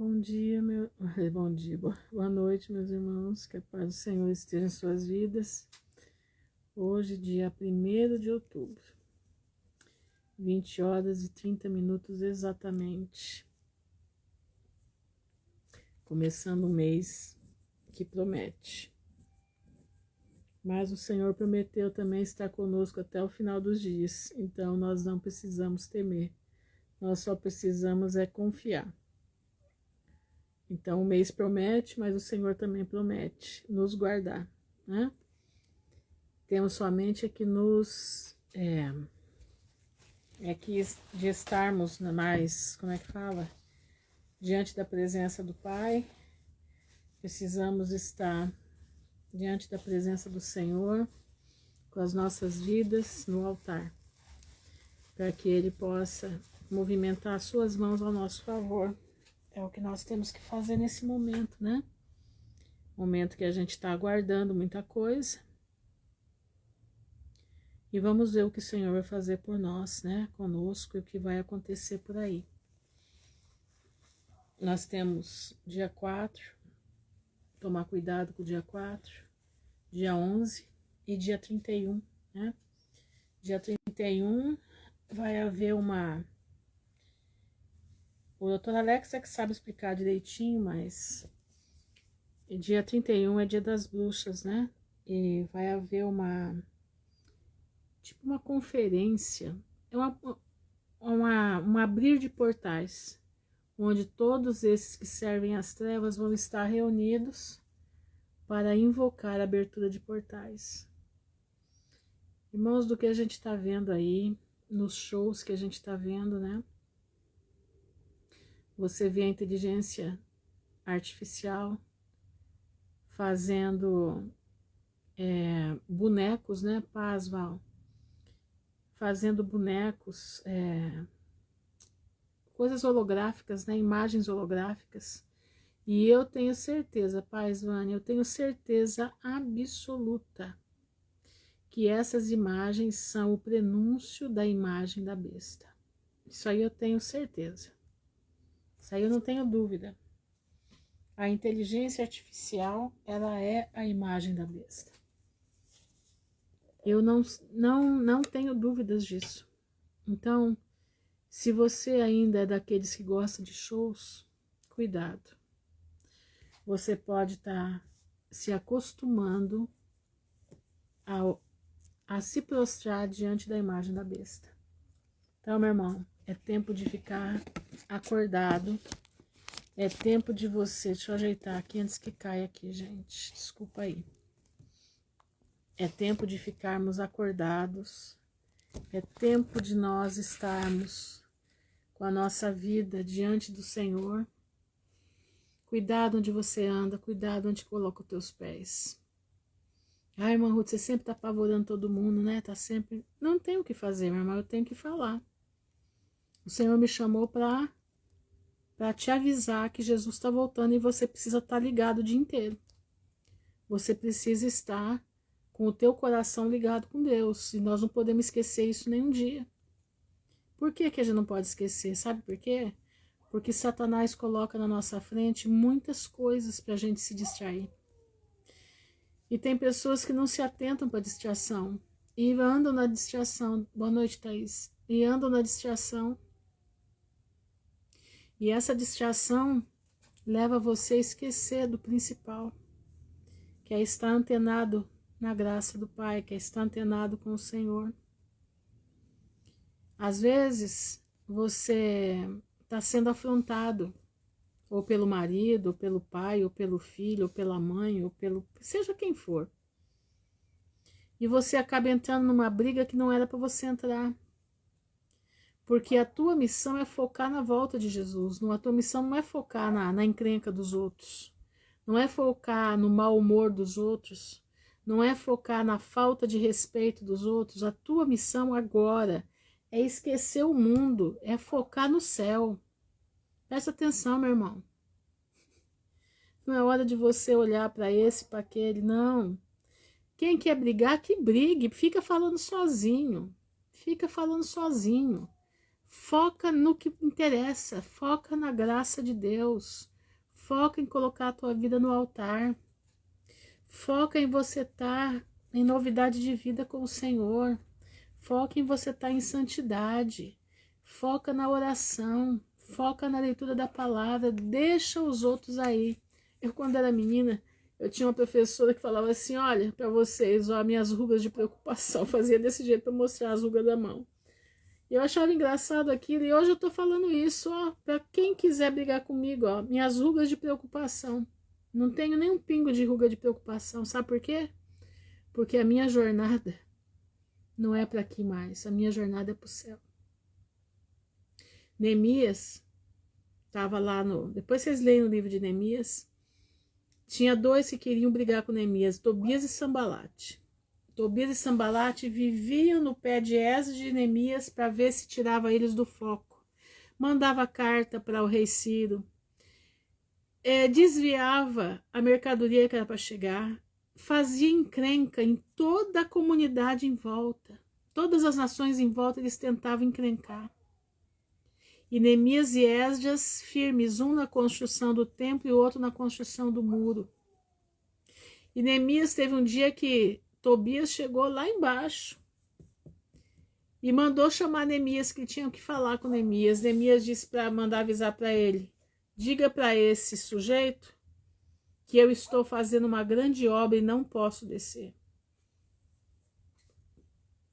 Bom dia, bom dia, boa noite, meus irmãos, que a paz do Senhor esteja em suas vidas. Hoje, dia 1º de outubro, 20 horas e 30 minutos exatamente. Começando um mês que promete. Mas o Senhor prometeu também estar conosco até o final dos dias, então nós não precisamos temer, nós só precisamos confiar. Então o mês promete, mas o Senhor também promete nos guardar, né? Temos somente que de estarmos mais, como é que fala? Diante da presença do Pai, precisamos estar diante da presença do Senhor, com as nossas vidas no altar, para que Ele possa movimentar as suas mãos ao nosso favor. É o que nós temos que fazer nesse momento, né? Momento que a gente está aguardando muita coisa. E vamos ver o que o Senhor vai fazer por nós, né? Conosco e o que vai acontecer por aí. Nós temos dia 4, tomar cuidado com o dia 4, dia 11 e dia 31, né? Dia 31 vai haver O doutor Alex é que sabe explicar direitinho, mas dia 31 é dia das bruxas, né? E vai haver uma conferência, um abrir de portais, onde todos esses que servem às trevas vão estar reunidos para invocar a abertura de portais. Irmãos, do que a gente está vendo aí, nos shows que a gente está vendo, né? Você vê a inteligência artificial fazendo bonecos, né? Paz, Val. Fazendo bonecos, coisas holográficas, né? Imagens holográficas. E eu tenho certeza, Paz, Vânia, eu tenho certeza absoluta que essas imagens são o prenúncio da imagem da besta. Isso aí eu tenho certeza. Isso aí eu não tenho dúvida. A inteligência artificial, ela é a imagem da besta. Eu não tenho dúvidas disso. Então, se você ainda é daqueles que gosta de shows, cuidado. Você pode estar se acostumando a se prostrar diante da imagem da besta. Então, meu irmão, é tempo de ficar acordado. É tempo de você... Deixa eu ajeitar aqui antes que caia aqui, gente. Desculpa aí. É tempo de ficarmos acordados. É tempo de nós estarmos com a nossa vida diante do Senhor. Cuidado onde você anda, cuidado onde coloca os teus pés. Ai, irmã Ruth, você sempre tá apavorando todo mundo, né? Tá sempre... Não tem o que fazer, minha irmã, eu tenho que falar. O Senhor me chamou para te avisar que Jesus está voltando e você precisa estar ligado o dia inteiro. Você precisa estar com o teu coração ligado com Deus. E nós não podemos esquecer isso nem um dia. Por que que a gente não pode esquecer? Sabe por quê? Porque Satanás coloca na nossa frente muitas coisas para a gente se distrair. E tem pessoas que não se atentam para a distração. E andam na distração. Boa noite, Thaís. E andam na distração. E essa distração leva você a esquecer do principal, que é estar antenado na graça do Pai, que é estar antenado com o Senhor. Às vezes, você está sendo afrontado, ou pelo marido, ou pelo pai, ou pelo filho, ou pela mãe, ou pelo... seja quem for. E você acaba entrando numa briga que não era para você entrar. Porque a tua missão é focar na volta de Jesus. A tua missão não é focar na encrenca dos outros. Não é focar no mau humor dos outros. Não é focar na falta de respeito dos outros. A tua missão agora é esquecer o mundo, é focar no céu. Presta atenção, meu irmão. Não é hora de você olhar para esse, para aquele, não. Quem quer brigar, que brigue. Fica falando sozinho. Fica falando sozinho. Foca no que interessa, foca na graça de Deus, Foca em colocar a tua vida no altar. Foca em você estar em novidade de vida com o Senhor. Foca em você estar em santidade. Foca na oração. Foca na leitura da palavra. Deixa os outros aí. Eu, quando era menina, eu tinha uma professora que falava assim, olha, para vocês, ó, minhas rugas de preocupação. Fazia desse jeito para mostrar as rugas da mão. Eu achava engraçado aquilo, e hoje eu tô falando isso, ó, para quem quiser brigar comigo, ó, minhas rugas de preocupação. Não tenho nem um pingo de ruga de preocupação, sabe por quê? Porque a minha jornada não é para aqui mais, a minha jornada é para o céu. Neemias estava lá no... Depois vocês leem o livro de Neemias, tinha dois que queriam brigar com Neemias, Tobias e Sambalate. Tobias e Sambalate viviam no pé de Esdras e de Neemias para ver se tirava eles do foco. Mandava carta para o rei Ciro, desviava a mercadoria que era para chegar, fazia encrenca em toda a comunidade em volta. Todas as nações em volta eles tentavam encrencar. E Neemias e Esdras firmes, um na construção do templo e o outro na construção do muro. E Neemias teve um dia que Tobias chegou lá embaixo e mandou chamar Neemias, que tinham que falar com Neemias. Neemias disse para mandar avisar para ele, diga para esse sujeito que eu estou fazendo uma grande obra e não posso descer.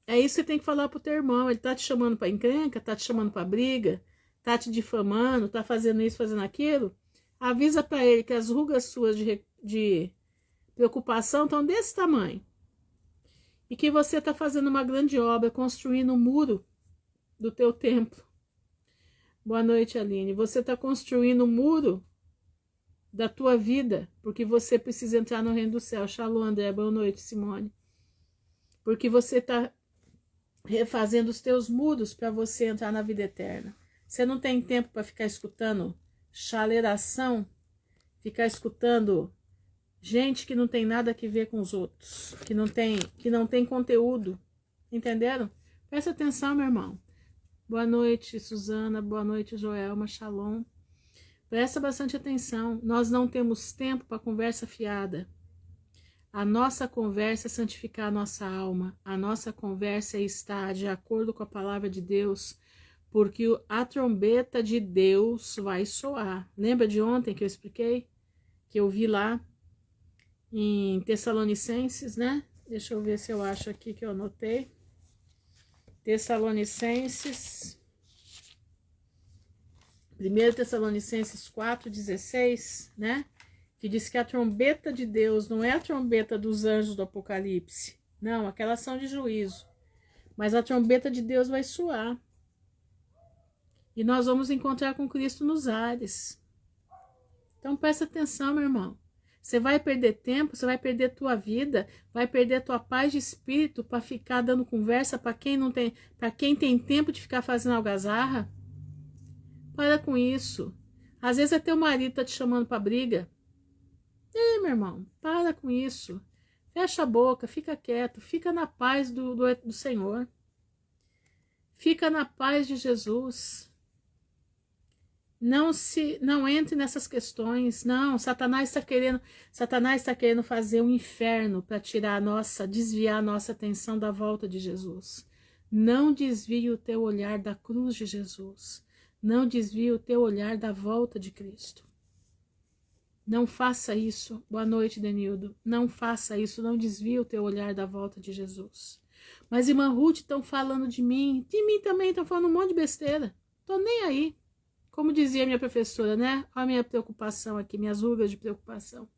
É isso que você tem que falar pro teu irmão. Ele tá te chamando para encrenca, tá te chamando para briga, tá te difamando, tá fazendo isso, fazendo aquilo. Avisa para ele que as rugas suas de preocupação estão desse tamanho. E que você está fazendo uma grande obra, construindo um muro do teu templo. Boa noite, Aline. Você está construindo um muro da tua vida, porque você precisa entrar no reino do céu. Shalom, André. Boa noite, Simone. Porque você está refazendo os teus muros para você entrar na vida eterna. Você não tem tempo para ficar escutando chaleiração, ficar escutando gente que não tem nada a ver com os outros, que não tem conteúdo, entenderam? Presta atenção, meu irmão. Boa noite, Suzana, boa noite, Joelma, shalom. Presta bastante atenção, nós não temos tempo para conversa fiada. A nossa conversa é santificar a nossa alma, a nossa conversa é estar de acordo com a palavra de Deus, porque a trombeta de Deus vai soar. Lembra de ontem que eu expliquei? Que eu vi lá em Tessalonicenses, né? Deixa eu ver se eu acho aqui que eu anotei. Tessalonicenses. 1 Tessalonicenses 4,16, né? Que diz que a trombeta de Deus não é a trombeta dos anjos do Apocalipse. Não, aquelas são de juízo. Mas a trombeta de Deus vai soar. E nós vamos encontrar com Cristo nos ares. Então presta atenção, meu irmão. Você vai perder tempo, você vai perder tua vida, vai perder tua paz de espírito para ficar dando conversa para quem não tem, para quem tem tempo de ficar fazendo algazarra. Para com isso. Às vezes é teu marido tá te chamando para briga. Ei, meu irmão, para com isso. Fecha a boca, fica quieto, fica na paz do Senhor. Fica na paz de Jesus. Não entre nessas questões. Não, Satanás está querendo fazer um inferno para desviar a nossa atenção da volta de Jesus. Não desvie o teu olhar da cruz de Jesus. Não desvie o teu olhar da volta de Cristo. Não faça isso. Boa noite, Denildo. Não faça isso, não desvie o teu olhar da volta de Jesus. Mas, irmã Ruth, estão falando de mim também estão falando um monte de besteira. Tô nem aí. Como dizia minha professora, né? Olha a minha preocupação aqui, minhas rugas de preocupação.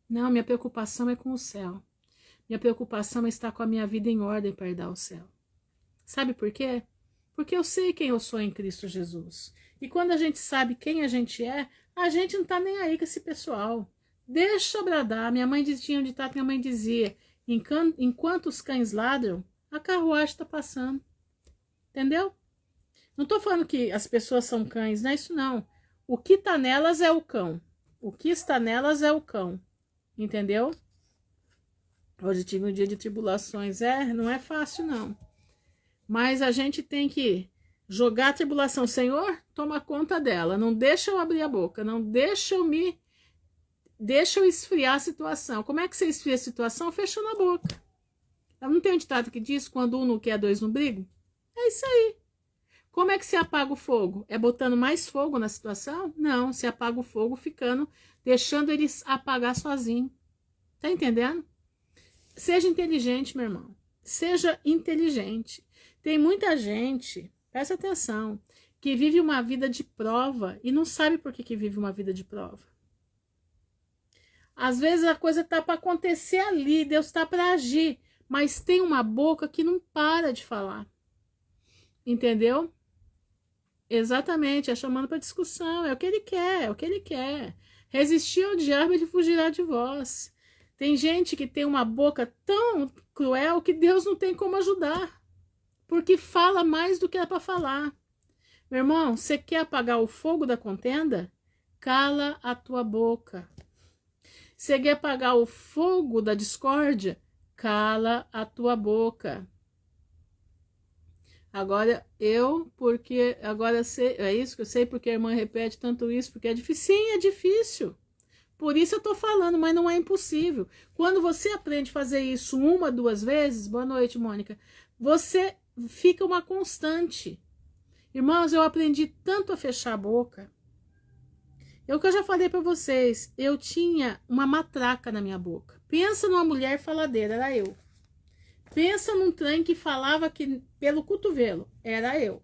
Não, minha preocupação é com o céu. Minha preocupação é estar com a minha vida em ordem para herdar o céu. Sabe por quê? Porque eu sei quem eu sou em Cristo Jesus. E quando a gente sabe quem a gente não tá nem aí com esse pessoal. Deixa bradar. Minha mãe tinha um ditado que minha mãe dizia, enquanto os cães ladram, a carruagem está passando. Entendeu? Não estou falando que as pessoas são cães, não é isso não. O que está nelas é o cão. O que está nelas é o cão. Entendeu? Hoje tive um dia de tribulações. Não é fácil não. Mas a gente tem que Jogar a tribulação, Senhor, toma conta dela, não deixa eu abrir a boca, não deixa eu esfriar a situação. Como é que você esfria a situação? Fechando a boca. Não tem um ditado que diz, quando um não quer, dois não brigam? É isso aí. Como é que se apaga o fogo? É botando mais fogo na situação? Não, se apaga o fogo deixando ele apagar sozinho. Tá entendendo? Seja inteligente, meu irmão. Seja inteligente. Tem muita gente, presta atenção, que vive uma vida de prova e não sabe por que vive uma vida de prova. Às vezes a coisa tá para acontecer ali, Deus tá para agir, mas tem uma boca que não para de falar. Entendeu? Exatamente, é chamando para discussão, é o que ele quer, é o que ele quer. Resistir ao diabo, ele fugirá de vós. Tem gente que tem uma boca tão cruel que Deus não tem como ajudar, porque fala mais do que é para falar. Meu irmão, você quer apagar o fogo da contenda? Cala a tua boca. Você quer apagar o fogo da discórdia? Cala a tua boca. Agora sei, é isso que eu sei, porque a irmã repete tanto isso, porque é difícil. Sim, é difícil. Por isso eu tô falando, mas não é impossível. Quando você aprende a fazer isso 1, 2 vezes, boa noite, Mônica, você fica uma constante. Irmãos, eu aprendi tanto a fechar a boca. É o que eu já falei para vocês, eu tinha uma matraca na minha boca. Pensa numa mulher faladeira, era eu. Pensa num trem que falava que pelo cotovelo, era eu.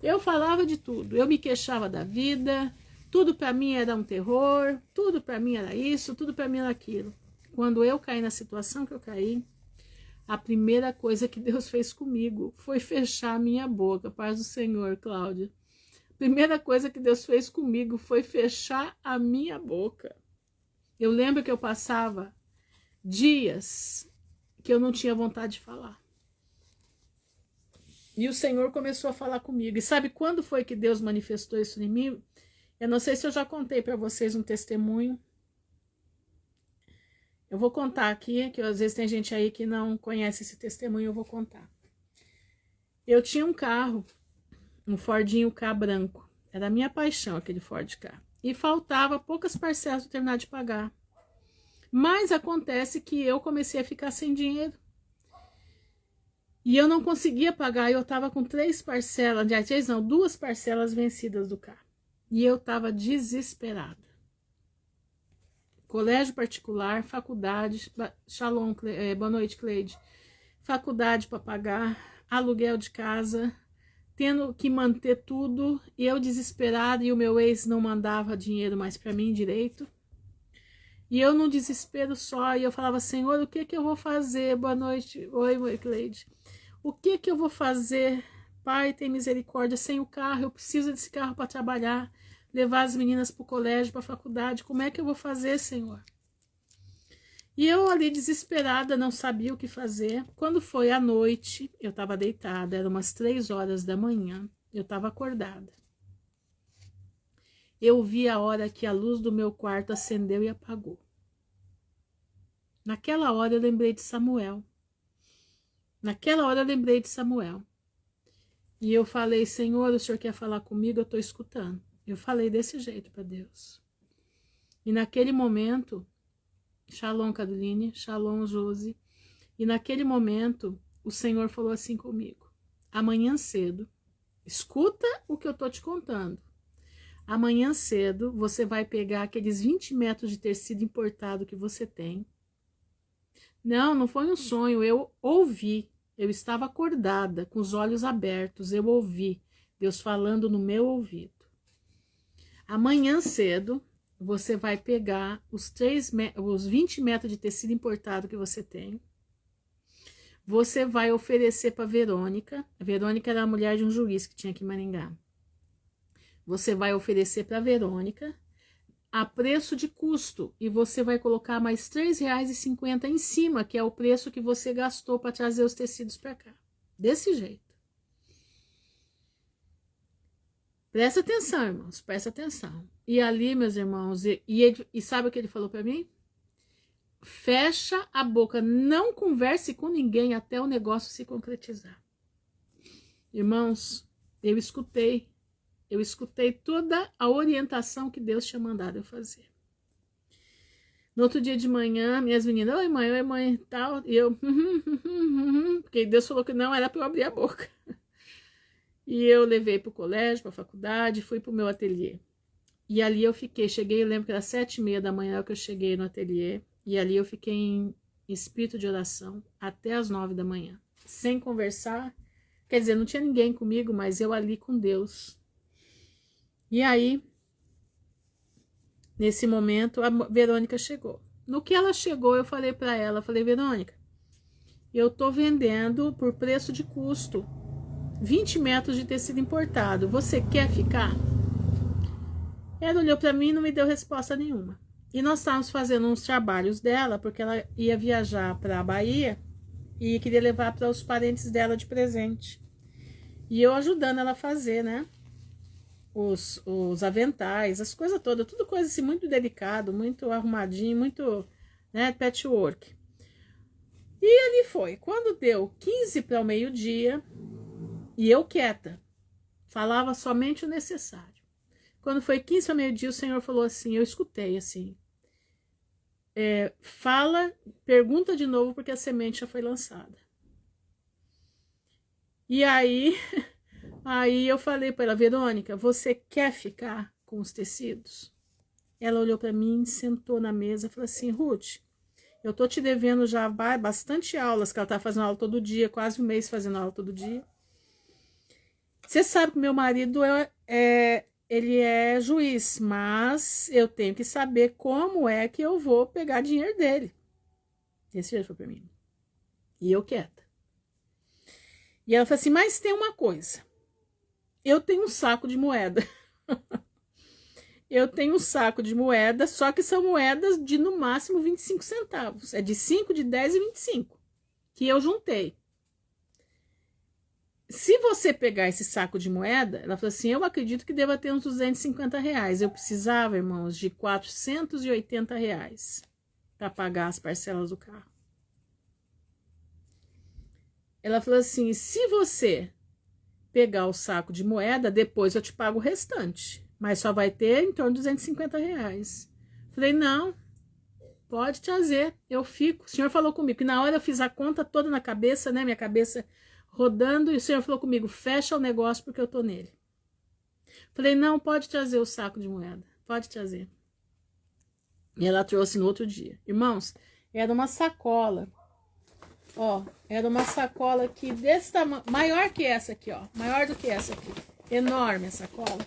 Eu falava de tudo, eu me queixava da vida, tudo para mim era um terror, tudo para mim era isso, tudo para mim era aquilo. Quando eu caí na situação que eu caí, a primeira coisa que Deus fez comigo foi fechar a minha boca. Paz do Senhor, Cláudia. A primeira coisa que Deus fez comigo foi fechar a minha boca. Eu lembro que eu passava dias que eu não tinha vontade de falar. E o Senhor começou a falar comigo. E sabe quando foi que Deus manifestou isso em mim? Eu não sei se eu já contei para vocês um testemunho. Eu vou contar aqui, que às vezes tem gente aí que não conhece esse testemunho, eu vou contar. Eu tinha um carro, um Fordinho K branco. Era a minha paixão aquele Ford K. E faltava poucas parcelas para terminar de pagar. Mas acontece que eu comecei a ficar sem dinheiro. E eu não conseguia pagar, eu estava com 2 parcelas vencidas do carro. E eu estava desesperada. Colégio particular, faculdade, Shalom, boa noite, Cleide. Faculdade para pagar, aluguel de casa, tendo que manter tudo, eu desesperada, e o meu ex não mandava dinheiro mais para mim direito. E eu num desespero só, e eu falava, Senhor, o que eu vou fazer? Boa noite, oi, Cleide. O que eu vou fazer? Pai, tem misericórdia, sem o carro, eu preciso desse carro para trabalhar, levar as meninas para o colégio, para a faculdade, como é que eu vou fazer, Senhor? E eu ali desesperada, não sabia o que fazer. Quando foi à noite, eu estava deitada, eram umas 3 horas da manhã, eu estava acordada. Eu vi a hora que a luz do meu quarto acendeu e apagou. Naquela hora eu lembrei de Samuel. E eu falei, Senhor, o Senhor quer falar comigo? Eu estou escutando. Eu falei desse jeito para Deus. E naquele momento, Shalom, Caroline, Shalom, Josi. E naquele momento, o Senhor falou assim comigo. Amanhã cedo, escuta o que eu estou te contando. Amanhã cedo, você vai pegar aqueles 20 metros de tecido importado que você tem. Não foi um sonho, eu ouvi. Eu estava acordada, com os olhos abertos, eu ouvi Deus falando no meu ouvido. Amanhã cedo, você vai pegar os 20 metros de tecido importado que você tem. Você vai oferecer para Verônica. A Verônica era a mulher de um juiz que tinha aqui em Maringá. Você vai oferecer para Verônica a preço de custo. E você vai colocar mais R$3,50 em cima, que é o preço que você gastou para trazer os tecidos para cá. Desse jeito. Presta atenção, irmãos, presta atenção. E ali, meus irmãos, e sabe o que ele falou para mim? Fecha a boca, não converse com ninguém até o negócio se concretizar. Irmãos, eu escutei toda a orientação que Deus tinha mandado eu fazer. No outro dia de manhã, minhas meninas, oi mãe, tal, e eu, porque Deus falou que não era para eu abrir a boca. E eu levei para o colégio, para a faculdade, fui para o meu ateliê. E ali eu fiquei, eu lembro que era 7h30 da manhã que eu cheguei no ateliê, e ali eu fiquei em espírito de oração até as 9 da manhã, sem conversar, quer dizer, não tinha ninguém comigo, mas eu ali com Deus. E aí, nesse momento, a Verônica chegou. No que ela chegou, eu falei para ela, Verônica, eu tô vendendo por preço de custo, 20 metros de tecido importado, você quer ficar? Ela olhou para mim e não me deu resposta nenhuma. E nós estávamos fazendo uns trabalhos dela, porque ela ia viajar para a Bahia e queria levar para os parentes dela de presente. E eu ajudando ela a fazer, né? Os aventais, as coisas todas, tudo coisa assim muito delicado, muito arrumadinho, muito, né, patchwork. E ali foi. Quando deu 15 para o meio-dia, e eu quieta, falava somente o necessário. Quando foi 15 para o meio-dia, o Senhor falou assim, eu escutei assim, fala, pergunta de novo, porque a semente já foi lançada. E aí eu falei para ela, Verônica, você quer ficar com os tecidos? Ela olhou para mim, sentou na mesa e falou assim, Ruth, eu tô te devendo já bastante aulas, que ela tá fazendo aula todo dia, quase um mês fazendo aula todo dia. Você sabe que meu marido ele é juiz, mas eu tenho que saber como é que eu vou pegar dinheiro dele. Esse jeito foi para mim. E eu quieta. E ela falou assim, mas tem uma coisa. Eu tenho um saco de moeda. Eu tenho um saco de moeda, só que são moedas de no máximo 25 centavos. É de 5, de 10 e 25. Que eu juntei. Se você pegar esse saco de moeda, ela falou assim, eu acredito que deva ter uns 250 reais. Eu precisava, irmãos, de 480 reais para pagar as parcelas do carro. Ela falou assim, se você pegar o saco de moeda, depois eu te pago o restante. Mas só vai ter em torno de 250 reais. Falei, não, pode trazer, eu fico. O senhor falou comigo, que na hora eu fiz a conta toda na cabeça, né, minha cabeça rodando, e o senhor falou comigo, fecha o negócio porque eu tô nele. Falei, não, pode trazer o saco de moeda, pode trazer. E ela trouxe no outro dia. Irmãos, era uma sacola, ó, era uma sacola aqui desse tamanho, maior que essa aqui, ó, maior do que essa aqui, enorme a sacola.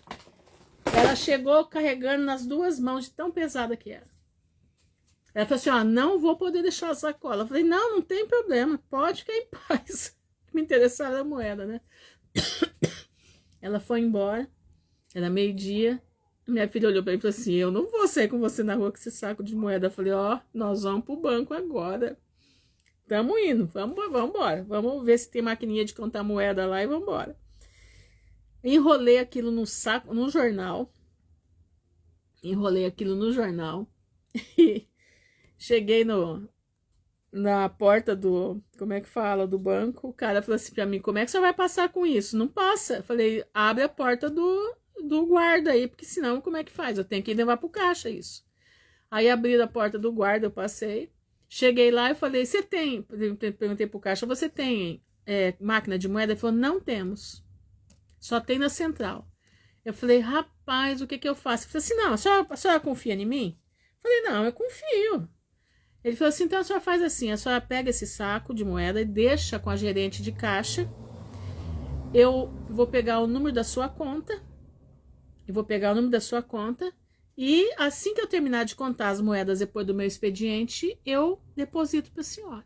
Ela chegou carregando nas duas mãos de tão pesada que era. Ela falou assim, ó, não vou poder deixar a sacola. Eu falei, não tem problema, pode ficar em paz. Me interessava a moeda, né? Ela foi embora, era meio-dia, minha filha olhou para mim e falou assim, eu não vou sair com você na rua com esse saco de moeda. Eu falei, ó, nós vamos pro banco agora. Tamo indo, vamos embora. Vamos ver se tem maquininha de contar moeda lá e vamos embora. Enrolei aquilo no saco, no jornal. E cheguei na porta do, como é que fala, do banco. O cara falou assim pra mim, como é que você vai passar com isso? Não passa. Eu falei, abre a porta do guarda aí, porque senão como é que faz? Eu tenho que levar pro caixa isso. Aí abri a porta do guarda, eu passei. Cheguei lá e falei, você tem? Perguntei pro caixa, você tem máquina de moeda? Ele falou, não temos. Só tem na central. Eu falei, rapaz, o que que eu faço? Ele falou assim, não, a senhora confia em mim? Eu falei, não, eu confio. Ele falou assim, então a senhora faz assim, a senhora pega esse saco de moeda e deixa com a gerente de caixa. Eu vou pegar o número da sua conta. E assim que eu terminar de contar as moedas depois do meu expediente, eu deposito para a senhora.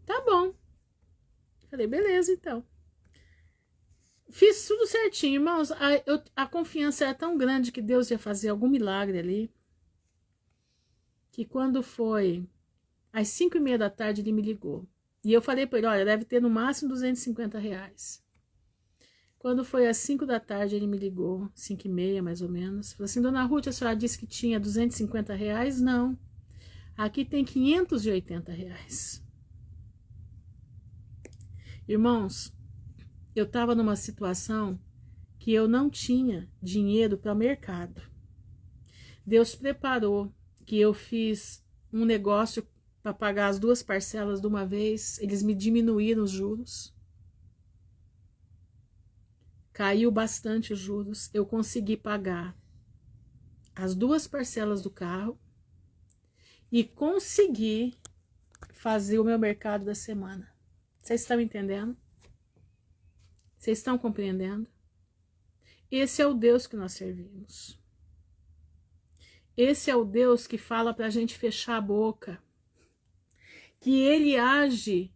Tá bom. Falei, beleza, então. Fiz tudo certinho, irmãos. A confiança era tão grande que Deus ia fazer algum milagre ali, que quando foi às 5h30 da tarde, ele me ligou. E eu falei para ele, olha, deve ter no máximo 250 reais. Quando foi às 5 da tarde, ele me ligou, 5h30 mais ou menos. Falou assim, dona Ruth, a senhora disse que tinha 250 reais? Não. Aqui tem 580 reais. Irmãos, eu estava numa situação que eu não tinha dinheiro para o mercado. Deus preparou que eu fiz um negócio para pagar as 2 parcelas de uma vez, eles me diminuíram os juros. Caiu bastante os juros, eu consegui pagar as 2 parcelas do carro e consegui fazer o meu mercado da semana. Vocês estão entendendo? Vocês estão compreendendo? Esse é o Deus que nós servimos. Esse é o Deus que fala para a gente fechar a boca. Que Ele age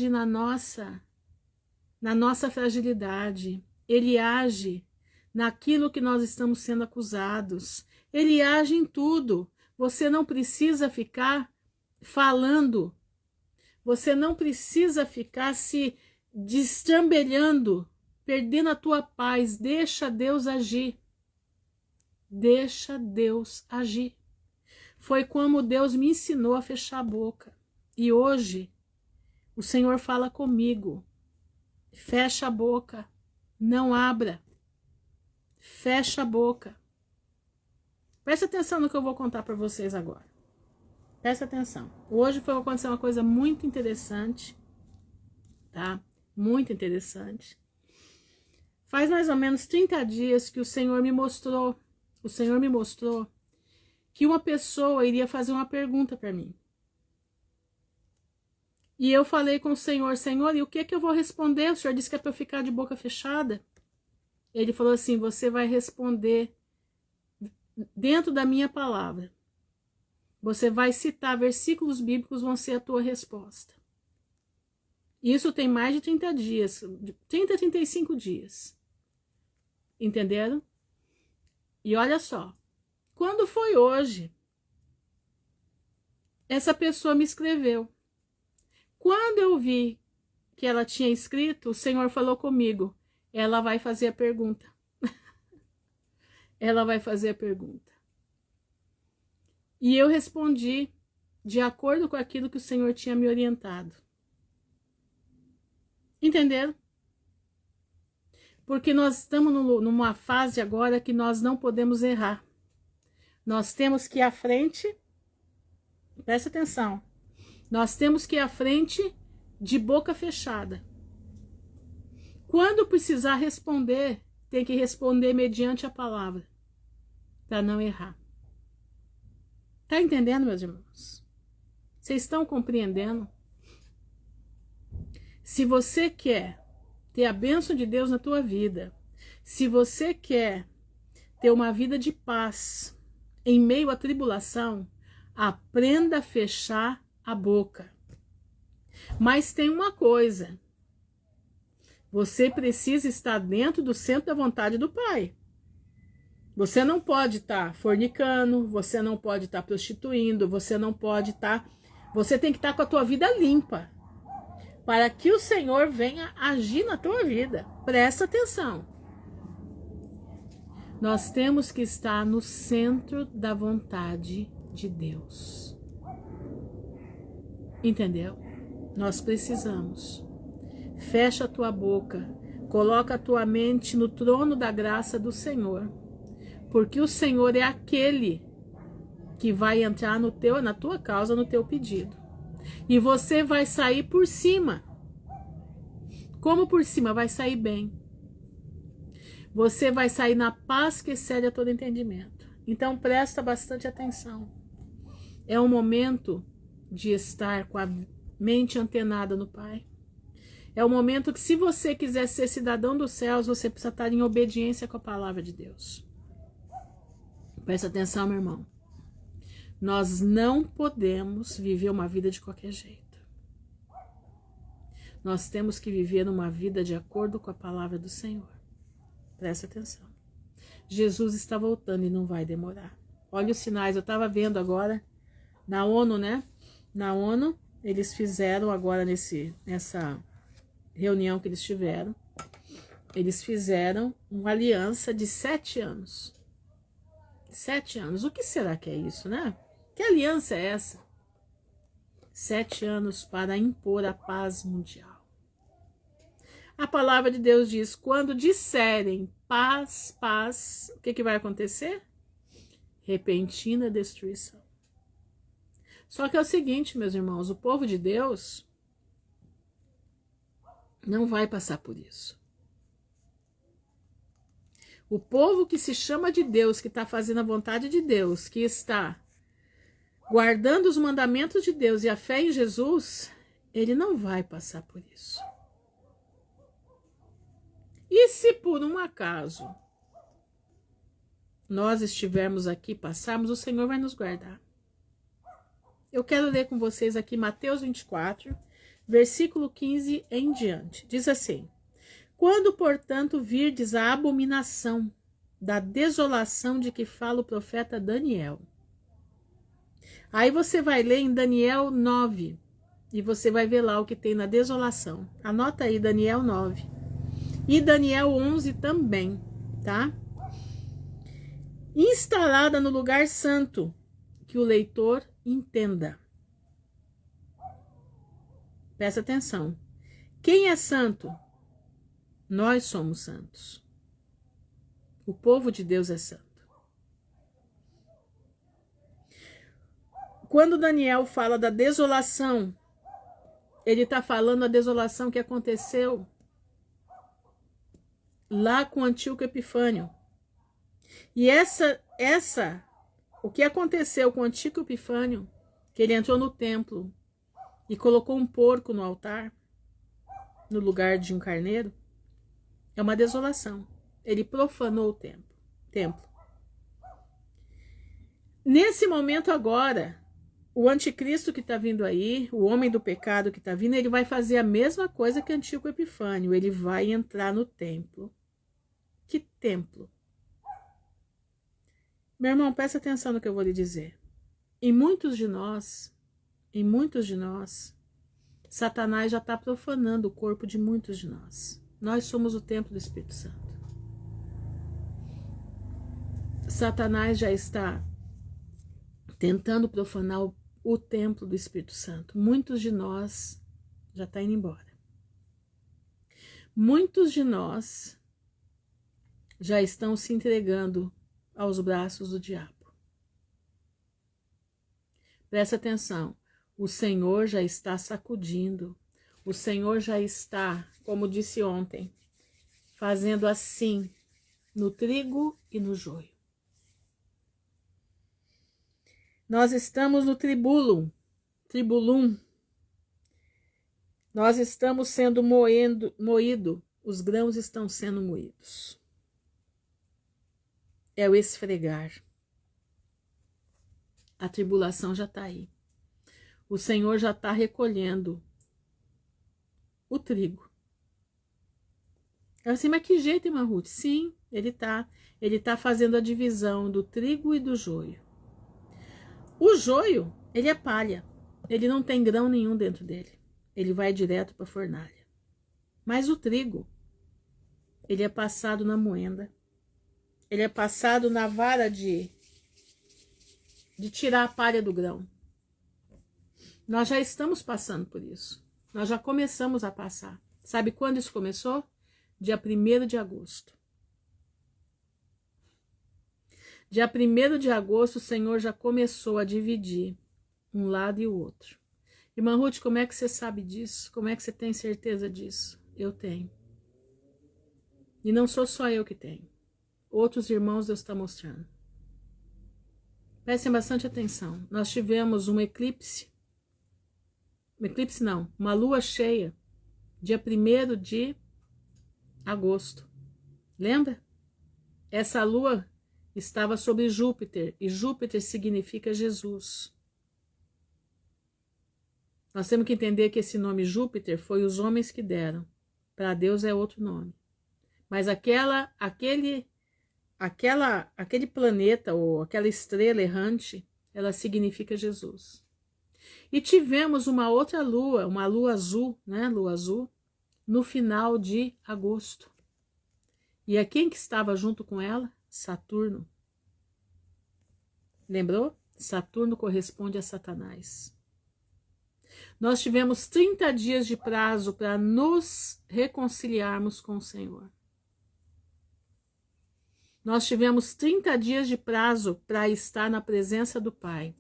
na nossa fragilidade. Ele age naquilo que nós estamos sendo acusados. Ele age em tudo. Você não precisa ficar falando. Você não precisa ficar se destrambelhando, perdendo a tua paz. Deixa Deus agir. Deixa Deus agir. Foi como Deus me ensinou a fechar a boca. E hoje, o Senhor fala comigo. Fecha a boca. Não abra. Fecha a boca. Presta atenção no que eu vou contar para vocês agora. Presta atenção. Hoje foi acontecer uma coisa muito interessante. Tá? Muito interessante. Faz mais ou menos 30 dias que o Senhor me mostrou que uma pessoa iria fazer uma pergunta para mim. E eu falei com o Senhor, Senhor, e o que eu vou responder? O Senhor disse que é para eu ficar de boca fechada. Ele falou assim, você vai responder dentro da minha palavra. Você vai citar versículos bíblicos, vão ser a tua resposta. Isso tem mais de 30 dias, 30 a 35 dias. Entenderam? E olha só, quando foi hoje, essa pessoa me escreveu. Quando eu vi que ela tinha escrito, o Senhor falou comigo, ela vai fazer a pergunta. Ela vai fazer a pergunta. E eu respondi de acordo com aquilo que o Senhor tinha me orientado. Entenderam? Porque nós estamos numa fase agora que nós não podemos errar. Nós temos que ir à frente, presta atenção, nós temos que ir à frente de boca fechada. Quando precisar responder, tem que responder mediante a palavra, para não errar. Tá entendendo, meus irmãos? Vocês estão compreendendo? Se você quer ter a bênção de Deus na tua vida, se você quer ter uma vida de paz em meio à tribulação, aprenda a fechar a boca. Mas tem uma coisa, você precisa estar dentro do centro da vontade do Pai. Você não pode estar fornicando, você não pode estar prostituindo, você não pode estar... Você tem que estar com a tua vida limpa, para que o Senhor venha agir na tua vida. Presta atenção. Nós temos que estar no centro da vontade de Deus. Entendeu? Nós precisamos. Fecha a tua boca, coloca a tua mente no trono da graça do Senhor, porque o Senhor é aquele que vai entrar na tua causa, no teu pedido. E você vai sair por cima. Como por cima? Vai sair bem. Você vai sair na paz que excede a todo entendimento. Então presta bastante atenção. É um momento de estar com a mente antenada no Pai. É um momento que, se você quiser ser cidadão dos céus, você precisa estar em obediência com a palavra de Deus. Presta atenção, meu irmão. Nós não podemos viver uma vida de qualquer jeito. Nós temos que viver uma vida de acordo com a palavra do Senhor. Presta atenção. Jesus está voltando e não vai demorar. Olha os sinais. Eu estava vendo agora na ONU, né? Na ONU, eles fizeram agora nessa reunião que eles tiveram, eles fizeram uma aliança de 7 anos. 7 anos. O que será que é isso, né? Que aliança é essa? 7 anos para impor a paz mundial. A palavra de Deus diz, quando disserem paz, paz, o que vai acontecer? Repentina destruição. Só que é o seguinte, meus irmãos, o povo de Deus não vai passar por isso. O povo que se chama de Deus, que está fazendo a vontade de Deus, que está guardando os mandamentos de Deus e a fé em Jesus, ele não vai passar por isso. E se por um acaso nós estivermos aqui, passarmos, o Senhor vai nos guardar. Eu quero ler com vocês aqui Mateus 24, versículo 15 em diante. Diz assim: quando, portanto, virdes a abominação da desolação de que fala o profeta Daniel. Aí você vai ler em Daniel 9, e você vai ver lá o que tem na desolação. Anota aí Daniel 9. E Daniel 11 também, tá? Instalada no lugar santo, que o leitor entenda. Presta atenção. Quem é santo? Nós somos santos. O povo de Deus é santo. Quando Daniel fala da desolação, ele está falando a desolação que aconteceu lá com Antíoco Epifânio. E o que aconteceu com Antíoco Epifânio, que ele entrou no templo e colocou um porco no altar, no lugar de um carneiro, é uma desolação. Ele profanou o templo. Nesse momento agora, o anticristo que está vindo aí, o homem do pecado que está vindo, ele vai fazer a mesma coisa que Antíoco Epifânio. Ele vai entrar no templo. Que templo? Meu irmão, presta atenção no que eu vou lhe dizer. Em muitos de nós, Satanás já está profanando o corpo de muitos de nós. Nós somos o templo do Espírito Santo. Satanás já está tentando profanar o templo do Espírito Santo. Muitos de nós já estão indo embora. Muitos de nós já estão se entregando aos braços do diabo. Presta atenção. O Senhor já está sacudindo. O Senhor já está, como disse ontem, fazendo assim no trigo e no joio. Nós estamos no tribulum. Nós estamos sendo moído. Os grãos estão sendo moídos. É o esfregar. A tribulação já está aí. O Senhor já está recolhendo o trigo. Eu assim, mas que jeito, irmã Ruth? Sim, ele tá fazendo a divisão do trigo e do joio. O joio, ele é palha. Ele não tem grão nenhum dentro dele. Ele vai direto para a fornalha. Mas o trigo, ele é passado na moenda. Ele é passado na vara de tirar a palha do grão. Nós já estamos passando por isso. Nós já começamos a passar. Sabe quando isso começou? Dia 1º de agosto. Dia 1º de agosto, o Senhor já começou a dividir um lado e o outro. Irmã Ruth, como é que você sabe disso? Como é que você tem certeza disso? Eu tenho. E não sou só eu que tenho. Outros irmãos Deus está mostrando. Prestem bastante atenção. Nós tivemos um eclipse. Uma lua cheia, dia 1º de agosto. Lembra? Essa lua estava sobre Júpiter, e Júpiter significa Jesus. Nós temos que entender que esse nome Júpiter foi os homens que deram. Para Deus é outro nome. Mas aquele planeta ou aquela estrela errante, ela significa Jesus. E tivemos uma outra lua, uma lua azul, né? Lua azul, no final de agosto. E quem que estava junto com ela? Saturno. Lembrou? Saturno corresponde a Satanás. Nós tivemos 30 dias de prazo para nos reconciliarmos com o Senhor. Nós tivemos 30 dias de prazo para estar na presença do Pai.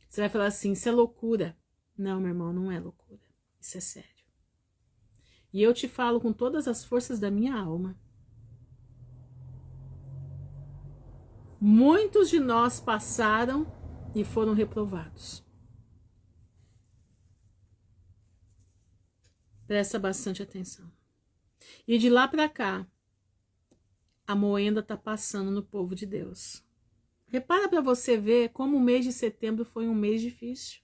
Você vai falar assim, isso é loucura. Não, meu irmão, não é loucura. Isso é sério. E eu te falo com todas as forças da minha alma. Muitos de nós passaram e foram reprovados. Presta bastante atenção. E de lá para cá, a moenda está passando no povo de Deus. Repara para você ver como o mês de setembro foi um mês difícil.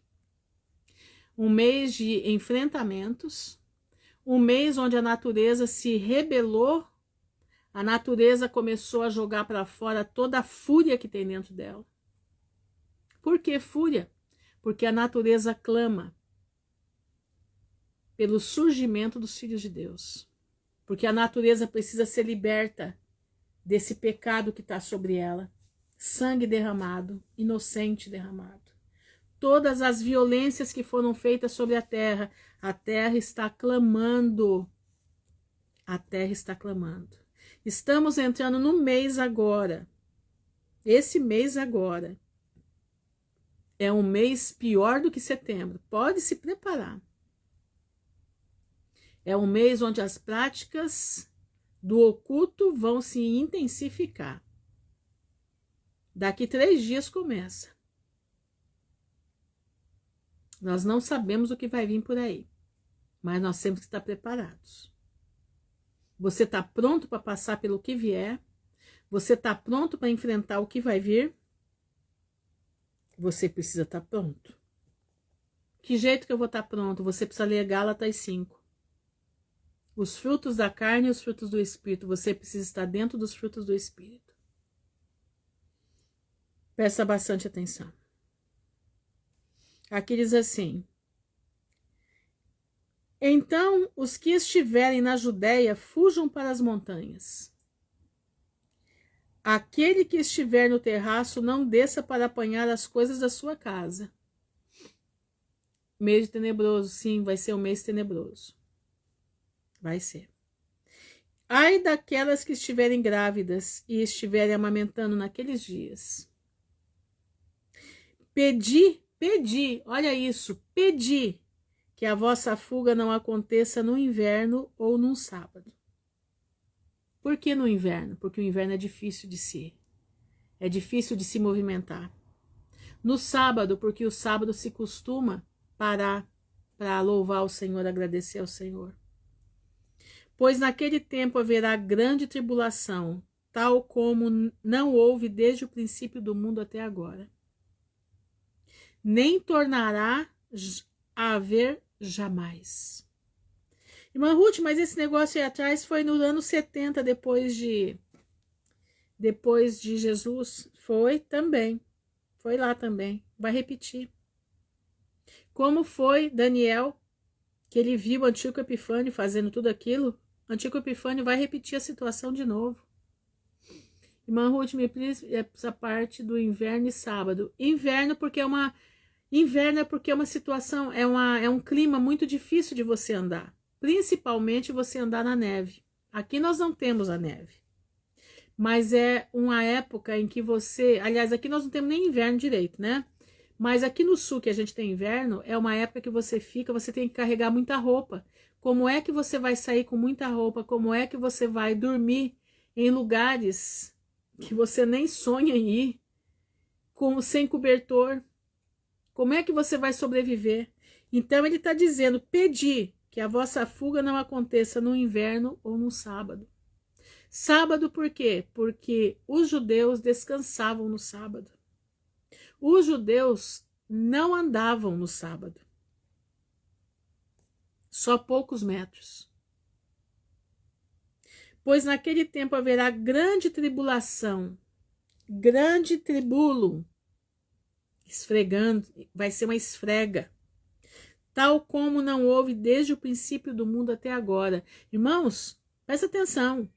Um mês de enfrentamentos. Um mês onde a natureza se rebelou. A natureza começou a jogar para fora toda a fúria que tem dentro dela. Por que fúria? Porque a natureza clama pelo surgimento dos filhos de Deus. Porque a natureza precisa ser liberta desse pecado que está sobre ela. Sangue derramado, inocente derramado. Todas as violências que foram feitas sobre a terra está clamando. A terra está clamando. Estamos entrando no mês agora. Esse mês agora é um mês pior do que setembro. Pode se preparar. É um mês onde as práticas do oculto vão se intensificar. Daqui 3 dias começa. Nós não sabemos o que vai vir por aí, mas nós temos que estar preparados. Você está pronto para passar pelo que vier? Você está pronto para enfrentar o que vai vir? Você precisa estar pronto. Que jeito que eu vou estar pronto? Você precisa ler Gálatas 5. Os frutos da carne e os frutos do Espírito. Você precisa estar dentro dos frutos do Espírito. Presta bastante atenção. Aqui diz assim: então os que estiverem na Judéia fujam para as montanhas. Aquele que estiver no terraço não desça para apanhar as coisas da sua casa. Mês tenebroso, sim, vai ser um mês tenebroso. Vai ser. Ai daquelas que estiverem grávidas e estiverem amamentando naqueles dias. Pedi, olha isso, pedi que a vossa fuga não aconteça no inverno ou num sábado. Por que no inverno? Porque o inverno é difícil de se movimentar. No sábado, porque o sábado se costuma parar para louvar o Senhor, agradecer ao Senhor. Pois naquele tempo haverá grande tribulação, tal como não houve desde o princípio do mundo até agora. Nem tornará a haver jamais. Irmã Ruth, mas esse negócio aí atrás foi no ano 70 depois de Jesus. Foi também. Foi lá também. Vai repetir. Como foi Daniel, que ele viu Antíoco Epifânio fazendo tudo aquilo? Antíoco Epifânio vai repetir a situação de novo. Irmã Ruth, me diz essa parte do inverno e sábado. Inverno porque é uma situação, é um clima muito difícil de você andar. Principalmente você andar na neve. Aqui nós não temos a neve. Mas é uma época em que aliás, aqui nós não temos nem inverno direito, né? Mas aqui no sul que a gente tem inverno, é uma época que você tem que carregar muita roupa. Como é que você vai sair com muita roupa? Como é que você vai dormir em lugares que você nem sonha em ir, sem cobertor? Como é que você vai sobreviver? Então ele está dizendo, pedi que a vossa fuga não aconteça no inverno ou no sábado. Sábado por quê? Porque os judeus descansavam no sábado. Os judeus não andavam no sábado. Só poucos metros. Pois naquele tempo haverá grande tribulação, grande tribulo, esfregando, vai ser uma esfrega, tal como não houve desde o princípio do mundo até agora. Irmãos, presta atenção.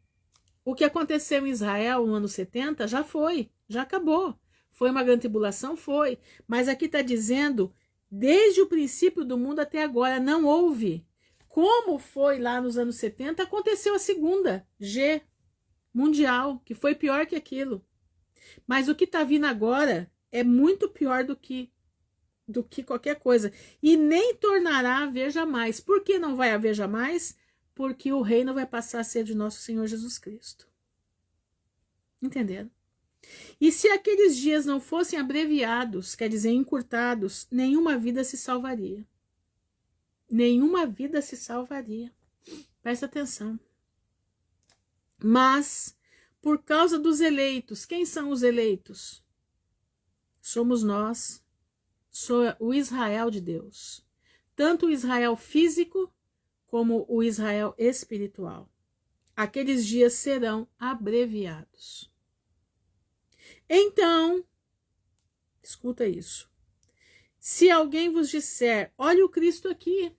O que aconteceu em Israel no ano 70 já foi, já acabou. Foi uma grande tribulação? Foi. Mas aqui está dizendo Desde o princípio do mundo até agora não houve. Como foi lá nos anos 70, aconteceu a segunda G mundial, que foi pior que aquilo. Mas o que está vindo agora é muito pior do que qualquer coisa. E nem tornará a haver jamais. Por que não vai haver jamais? Porque o reino vai passar a ser de nosso Senhor Jesus Cristo. Entenderam? E se aqueles dias não fossem abreviados, quer dizer, encurtados, nenhuma vida se salvaria. Nenhuma vida se salvaria. Presta atenção. Mas, por causa dos eleitos, quem são os eleitos? Somos nós. Sou o Israel de Deus. Tanto o Israel físico como o Israel espiritual. Aqueles dias serão abreviados. Então, escuta isso. Se alguém vos disser, olha o Cristo aqui,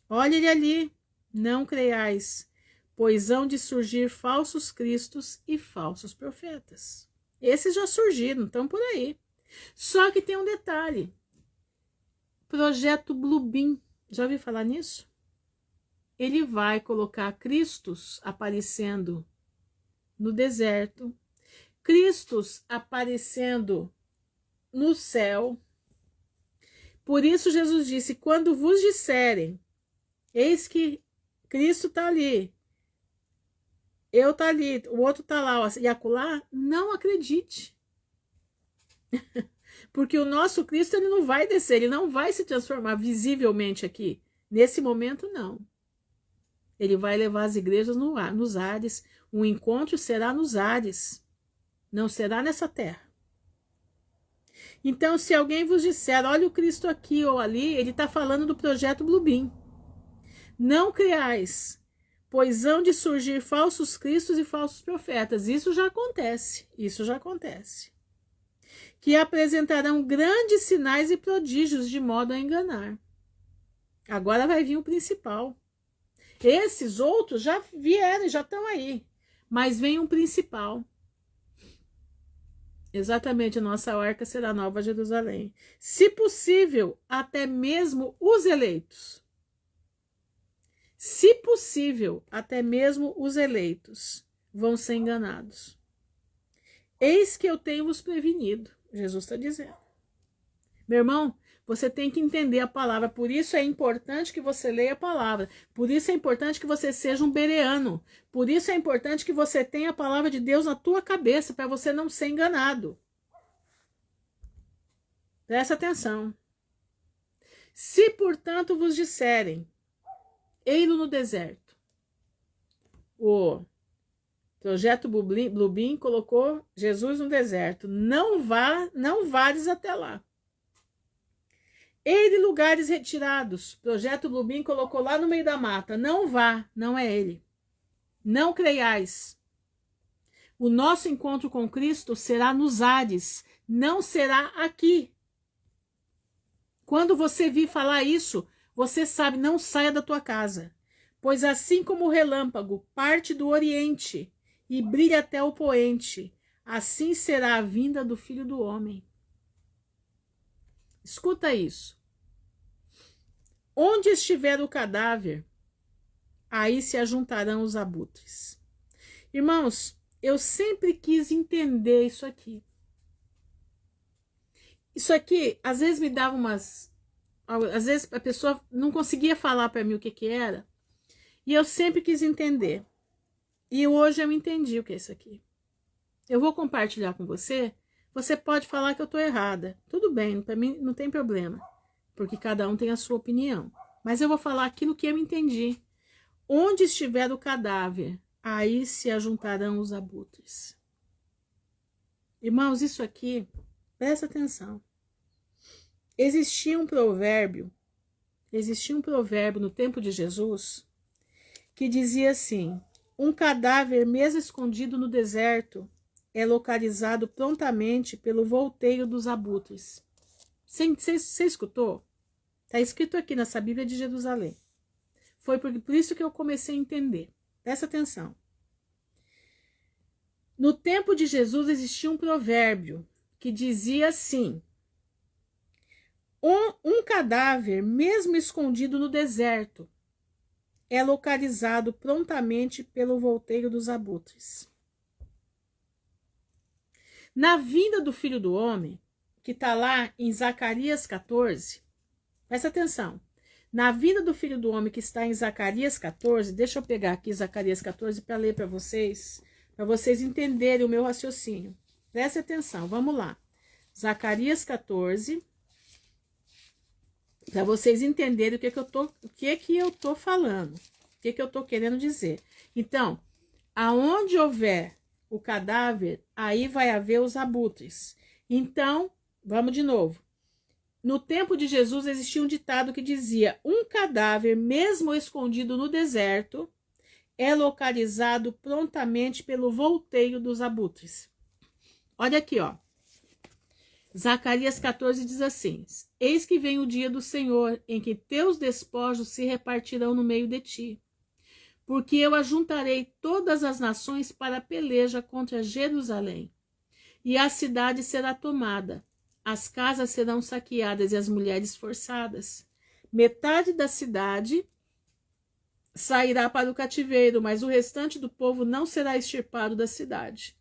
olha ele ali, não creiais, pois hão de surgir falsos cristos e falsos profetas. Esses já surgiram, estão por aí. Só que tem um detalhe. Projeto Bluebeam, já ouviu falar nisso? Ele vai colocar Cristos aparecendo no deserto, Cristos aparecendo no céu. Por isso Jesus disse, quando vos disserem, eis que Cristo está ali, eu está ali, o outro está lá, ó, e acolá, não acredite. Porque o nosso Cristo ele não vai descer, ele não vai se transformar visivelmente aqui. Nesse momento, não. Ele vai levar as igrejas nos ares, o encontro será nos ares. Não será nessa terra. Então, se alguém vos disser, olha o Cristo aqui ou ali, ele está falando do projeto Bluebeam. Não creais, pois hão de surgir falsos cristos e falsos profetas. Isso já acontece, isso já acontece. Que apresentarão grandes sinais e prodígios de modo a enganar. Agora vai vir o principal. Esses outros já vieram, já estão aí. Mas vem um principal. Exatamente, a nossa arca será Nova Jerusalém. Se possível, até mesmo os eleitos. Se possível, até mesmo os eleitos vão ser enganados. Eis que eu tenho vos prevenido, Jesus está dizendo. Meu irmão, você tem que entender a palavra, por isso é importante que você leia a palavra, por isso é importante que você seja um bereano, por isso é importante que você tenha a palavra de Deus na tua cabeça, para você não ser enganado. Presta atenção. Se, portanto, vos disserem, ei-lo no deserto. O projeto Bluebeam colocou Jesus no deserto. Não vades até lá. Ele lugares retirados. Projeto Bluebeam colocou lá no meio da mata. Não vá, não é ele. Não creiais. O nosso encontro com Cristo será nos ares, não será aqui. Quando você vir falar isso, você sabe, não saia da tua casa. Pois assim como o relâmpago parte do oriente e brilha até o poente, assim será a vinda do Filho do Homem. Escuta isso. Onde estiver o cadáver, aí se ajuntarão os abutres. Irmãos, eu sempre quis entender isso aqui. Isso aqui, às vezes me dava umas... Às vezes a pessoa não conseguia falar para mim o que era. E eu sempre quis entender. E hoje eu entendi o que é isso aqui. Eu vou compartilhar com você. Você pode falar que eu estou errada. Tudo bem, para mim não tem problema. Porque cada um tem a sua opinião. Mas eu vou falar aquilo que eu entendi. Onde estiver o cadáver, aí se ajuntarão os abutres. Irmãos, isso aqui, presta atenção. Existia um provérbio no tempo de Jesus que dizia assim: um cadáver mesmo escondido no deserto é localizado prontamente pelo volteio dos abutres. Você escutou? Está escrito aqui nessa Bíblia de Jerusalém. Foi por isso que eu comecei a entender. Presta atenção. No tempo de Jesus existia um provérbio que dizia assim: Um cadáver, mesmo escondido no deserto, é localizado prontamente pelo volteio dos abutres. Na vinda do Filho do Homem, que está lá em Zacarias 14, presta atenção. Na vinda do Filho do Homem, que está em Zacarias 14, deixa eu pegar aqui Zacarias 14 para ler para vocês entenderem o meu raciocínio. Presta atenção, vamos lá. Zacarias 14, para vocês entenderem o que eu tô falando, o que eu tô querendo dizer. Então, aonde houver o cadáver, aí vai haver os abutres. Então, vamos de novo. No tempo de Jesus existia um ditado que dizia: um cadáver, mesmo escondido no deserto, é localizado prontamente pelo volteio dos abutres. Olha aqui, ó. Zacarias 14 diz assim: eis que vem o dia do Senhor, em que teus despojos se repartirão no meio de ti. Porque eu ajuntarei todas as nações para a peleja contra Jerusalém. E a cidade será tomada, as casas serão saqueadas e as mulheres forçadas. Metade da cidade sairá para o cativeiro, mas o restante do povo não será extirpado da cidade.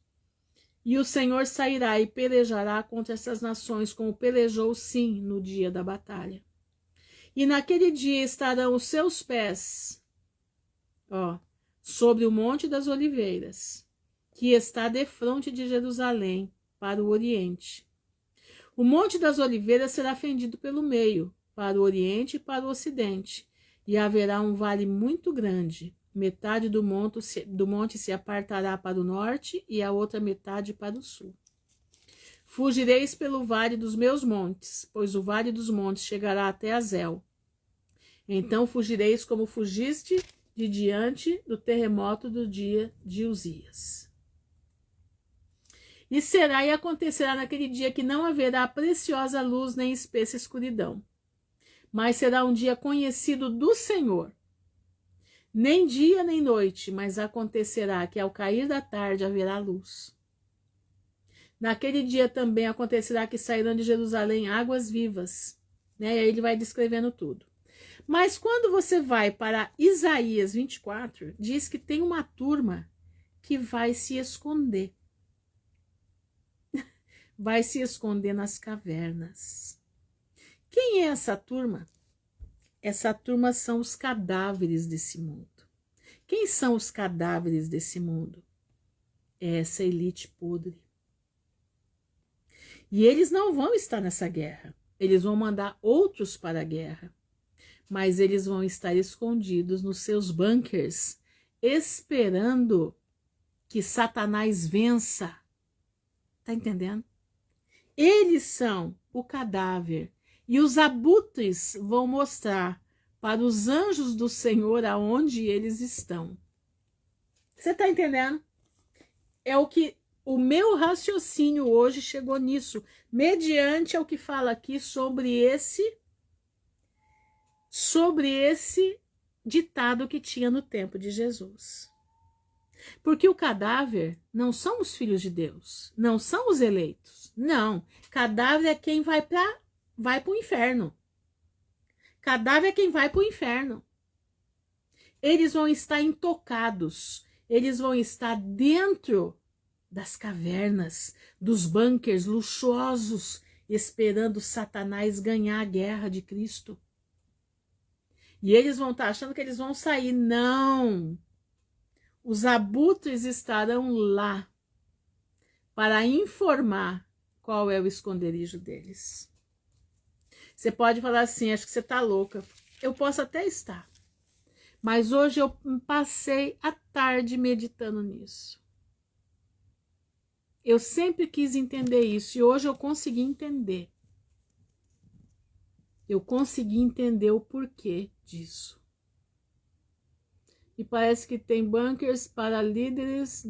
E o Senhor sairá e pelejará contra essas nações, como pelejou sim no dia da batalha. E naquele dia estarão os seus pés, ó, sobre o Monte das Oliveiras, que está defronte de Jerusalém, para o oriente. O Monte das Oliveiras será fendido pelo meio, para o oriente e para o ocidente, e haverá um vale muito grande. Metade do monte se apartará para o norte e a outra metade para o sul. Fugireis pelo vale dos meus montes, pois o vale dos montes chegará até Azel. Então fugireis como fugiste de diante do terremoto do dia de Uzias. E será e acontecerá naquele dia que não haverá preciosa luz nem espessa escuridão, mas será um dia conhecido do Senhor. Nem dia nem noite, mas acontecerá que ao cair da tarde haverá luz. Naquele dia também acontecerá que sairão de Jerusalém águas vivas. Né? E aí ele vai descrevendo tudo. Mas quando você vai para Isaías 24, diz que tem uma turma que vai se esconder. Vai se esconder nas cavernas. Quem é essa turma? Essa turma são os cadáveres desse mundo. Quem são os cadáveres desse mundo? É essa elite podre. E eles não vão estar nessa guerra. Eles vão mandar outros para a guerra. Mas eles vão estar escondidos nos seus bunkers, esperando que Satanás vença. Tá entendendo? Eles são o cadáver. E os abutres vão mostrar para os anjos do Senhor aonde eles estão. Você está entendendo? É o que o meu raciocínio hoje chegou nisso, mediante ao que fala aqui sobre esse ditado que tinha no tempo de Jesus. Porque o cadáver não são os filhos de Deus, não são os eleitos. Não, cadáver é quem vai para o inferno. Cadáver é quem vai para o inferno. Eles vão estar intocados, eles vão estar dentro das cavernas, dos bunkers luxuosos, esperando Satanás ganhar a guerra de Cristo. E eles vão estar achando que eles vão sair. Não! Os abutres estarão lá para informar qual é o esconderijo deles. Você pode falar assim, acho que você está louca. Eu posso até estar. Mas hoje eu passei a tarde meditando nisso. Eu sempre quis entender isso e hoje eu consegui entender. Eu consegui entender o porquê disso. E parece que tem bunkers para líderes.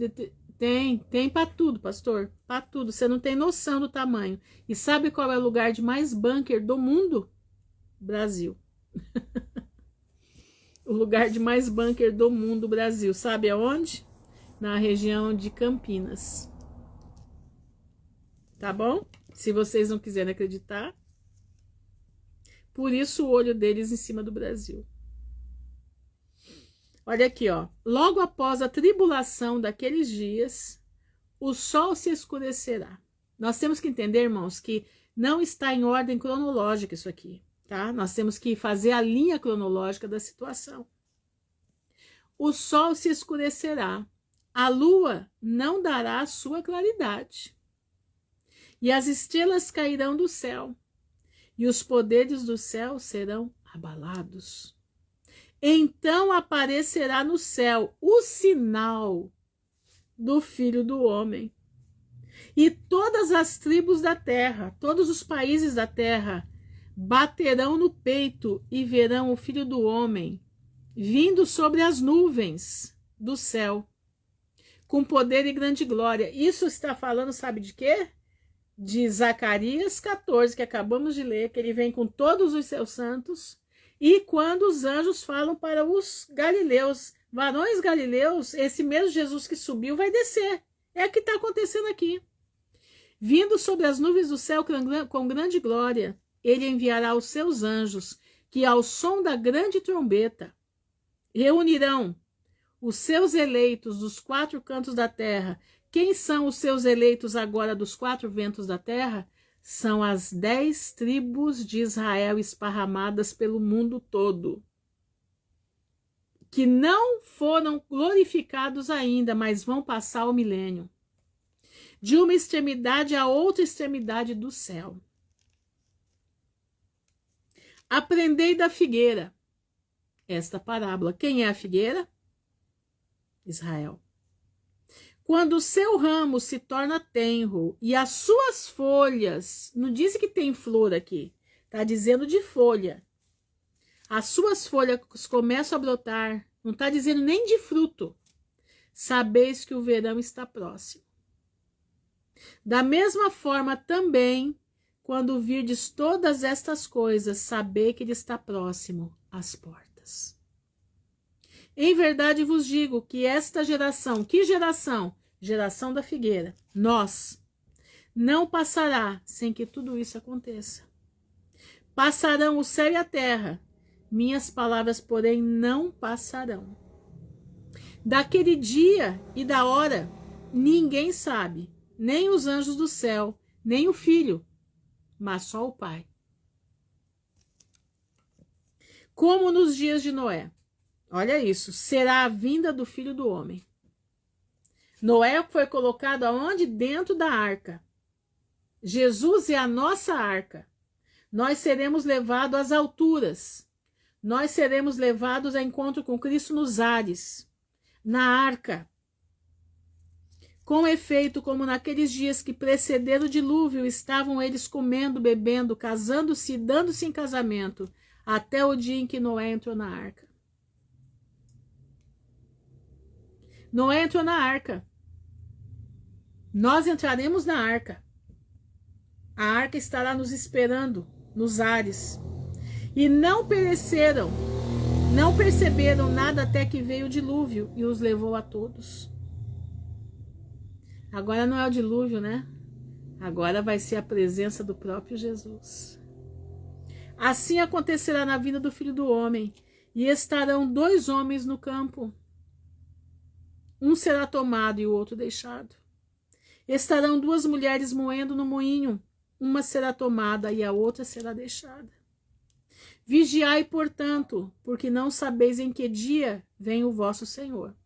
Tem para tudo, pastor. Para tudo. Você não tem noção do tamanho. E sabe qual é o lugar de mais bunker do mundo? Brasil. O lugar de mais bunker do mundo, Brasil. Sabe aonde? Na região de Campinas. Tá bom? Se vocês não quiserem acreditar. Por isso o olho deles em cima do Brasil. Olha aqui, ó. Logo após a tribulação daqueles dias, o sol se escurecerá. Nós temos que entender, irmãos, que não está em ordem cronológica isso aqui, tá? Nós temos que fazer a linha cronológica da situação. O sol se escurecerá, a lua não dará a sua claridade, e as estrelas cairão do céu, e os poderes do céu serão abalados. Então aparecerá no céu o sinal do Filho do Homem. E todas as tribos da terra, todos os países da terra, baterão no peito e verão o Filho do Homem vindo sobre as nuvens do céu, com poder e grande glória. Isso está falando, sabe de quê? De Zacarias 14, que acabamos de ler, que ele vem com todos os seus santos, e quando os anjos falam para os galileus, varões galileus, esse mesmo Jesus que subiu vai descer. É o que está acontecendo aqui. Vindo sobre as nuvens do céu com grande glória, ele enviará os seus anjos, que ao som da grande trombeta reunirão os seus eleitos dos quatro cantos da terra. Quem são os seus eleitos agora dos quatro ventos da terra? São as 10 tribos de Israel esparramadas pelo mundo todo, que não foram glorificados ainda, mas vão passar o milênio, de uma extremidade a outra extremidade do céu. Aprendei da figueira esta parábola. Quem é a figueira? Israel. Quando o seu ramo se torna tenro e as suas folhas, não diz que tem flor aqui, está dizendo de folha. As suas folhas começam a brotar, não está dizendo nem de fruto. Sabeis que o verão está próximo. Da mesma forma também, quando virdes todas estas coisas, sabei que ele está próximo às portas. Em verdade vos digo que esta geração, que geração? Geração da figueira, nós, não passará sem que tudo isso aconteça. Passarão o céu e a terra, minhas palavras, porém, não passarão. Daquele dia e da hora, ninguém sabe, nem os anjos do céu, nem o Filho, mas só o Pai. Como nos dias de Noé. Olha isso, será a vinda do Filho do Homem. Noé foi colocado aonde? Dentro da arca. Jesus é a nossa arca. Nós seremos levados às alturas. Nós seremos levados a encontro com Cristo nos ares, na arca. Com efeito, como naqueles dias que precederam o dilúvio, estavam eles comendo, bebendo, casando-se e dando-se em casamento, até o dia em que Noé entrou na arca. Noé entrou na arca. Nós entraremos na arca. A arca estará nos esperando nos ares. E não pereceram, não perceberam nada até que veio o dilúvio e os levou a todos. Agora não é o dilúvio, né? Agora vai ser a presença do próprio Jesus. Assim acontecerá na vinda do Filho do Homem, e estarão 2 homens no campo. Um será tomado e o outro deixado. Estarão 2 mulheres moendo no moinho, uma será tomada e a outra será deixada. Vigiai, portanto, porque não sabeis em que dia vem o vosso Senhor.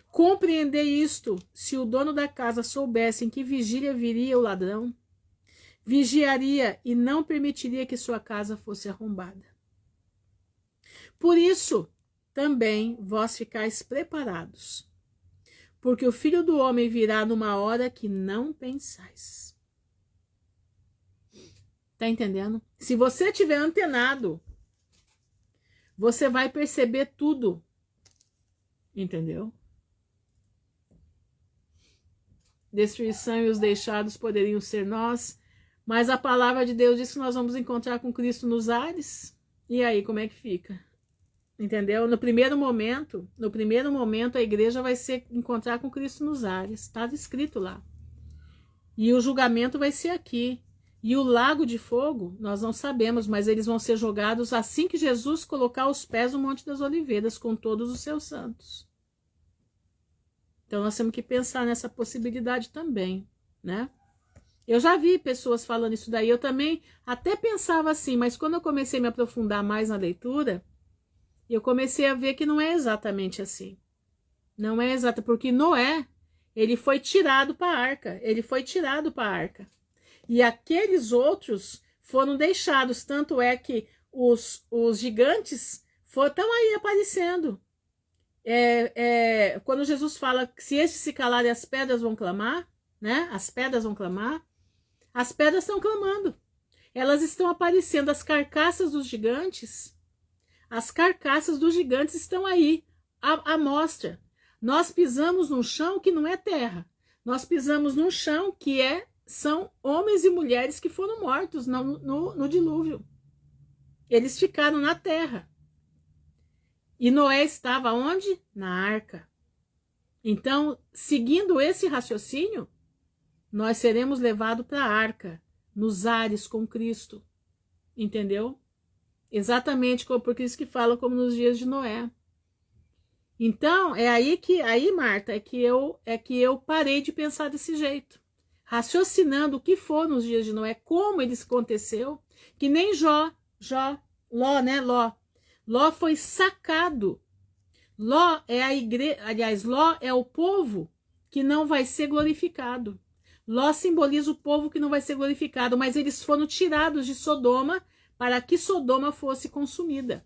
Compreendei isto: se o dono da casa soubesse em que vigília viria o ladrão, vigiaria e não permitiria que sua casa fosse arrombada. Por isso, também vós ficais preparados, porque o Filho do Homem virá numa hora que não pensais. Tá entendendo? Se você estiver antenado, você vai perceber tudo. Entendeu? Destruição e os deixados poderiam ser nós, mas a palavra de Deus diz que nós vamos encontrar com Cristo nos ares. E aí, como é que fica? Entendeu? No primeiro momento, a igreja vai se encontrar com Cristo nos ares. Está escrito lá. E o julgamento vai ser aqui. E o lago de fogo, nós não sabemos, mas eles vão ser jogados assim que Jesus colocar os pés no Monte das Oliveiras com todos os seus santos. Então nós temos que pensar nessa possibilidade também, né? Eu já vi pessoas falando isso daí, eu também até pensava assim, mas quando eu comecei a me aprofundar mais na leitura, eu comecei a ver que não é exatamente assim. Não é exato, porque Noé, ele foi tirado para a arca, E aqueles outros foram deixados, tanto é que os gigantes estão aí aparecendo. Quando Jesus fala que se estes se calarem, as pedras vão clamar, né? As pedras vão clamar. As pedras estão clamando. Elas estão aparecendo, as carcaças dos gigantes. As carcaças dos gigantes estão aí, à mostra. Nós pisamos num chão que não é terra. Nós pisamos num chão que são homens e mulheres que foram mortos no dilúvio. Eles ficaram na terra. E Noé estava onde? Na arca. Então, seguindo esse raciocínio, nós seremos levados para a arca, nos ares com Cristo. Entendeu? Exatamente por isso que fala como nos dias de Noé. Então, aí, Marta, é que eu parei de pensar desse jeito. Raciocinando o que for nos dias de Noé, como ele aconteceu, que nem Ló, né? Ló foi sacado. Ló é a igreja, aliás, Ló é o povo que não vai ser glorificado. Ló simboliza o povo que não vai ser glorificado, mas eles foram tirados de Sodoma para que Sodoma fosse consumida.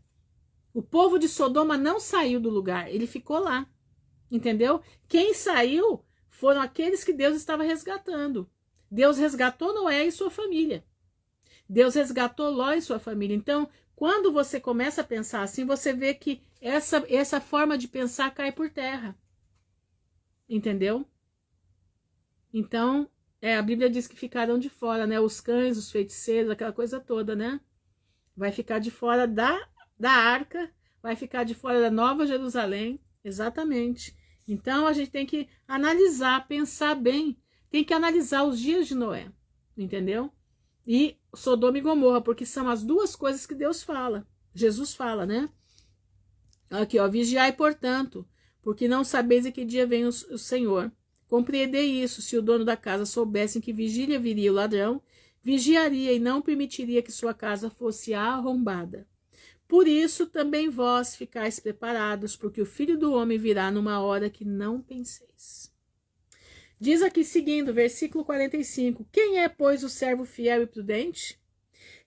O povo de Sodoma não saiu do lugar, ele ficou lá, entendeu? Quem saiu foram aqueles que Deus estava resgatando. Deus resgatou Noé e sua família. Deus resgatou Ló e sua família. Então, quando você começa a pensar assim, você vê que essa forma de pensar cai por terra. Entendeu? Então, a Bíblia diz que ficaram de fora, né? Os cães, os feiticeiros, aquela coisa toda, né? Vai ficar de fora da arca, vai ficar de fora da Nova Jerusalém, exatamente. Então a gente tem que analisar, pensar bem, tem que analisar os dias de Noé, entendeu? E Sodoma e Gomorra, porque são as duas coisas que Deus fala, Jesus fala, né? Aqui, ó, vigiai, portanto, porque não sabeis em que dia vem o Senhor. Compreendei isso, se o dono da casa soubesse em que vigília viria o ladrão, vigiaria e não permitiria que sua casa fosse arrombada. Por isso também vós ficais preparados, porque o Filho do Homem virá numa hora que não penseis. Diz aqui, seguindo, versículo 45, quem é, pois, o servo fiel e prudente?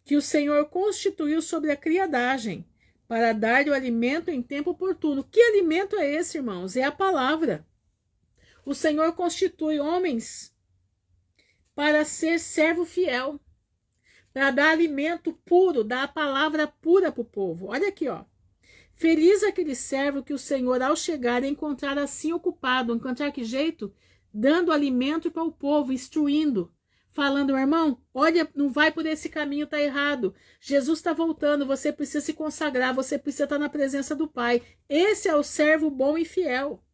Que o Senhor constituiu sobre a criadagem, para dar-lhe o alimento em tempo oportuno. Que alimento é esse, irmãos? É a palavra. O Senhor constitui homens para ser servo fiel, para dar alimento puro, dar a palavra pura para o povo. Olha aqui, ó. Feliz aquele servo que o Senhor, ao chegar, encontrar assim ocupado. Encontrar que jeito? Dando alimento para o povo, instruindo, falando, meu irmão, olha, não vai por esse caminho, tá errado. Jesus está voltando, você precisa se consagrar, você precisa estar na presença do Pai. Esse é o servo bom e fiel,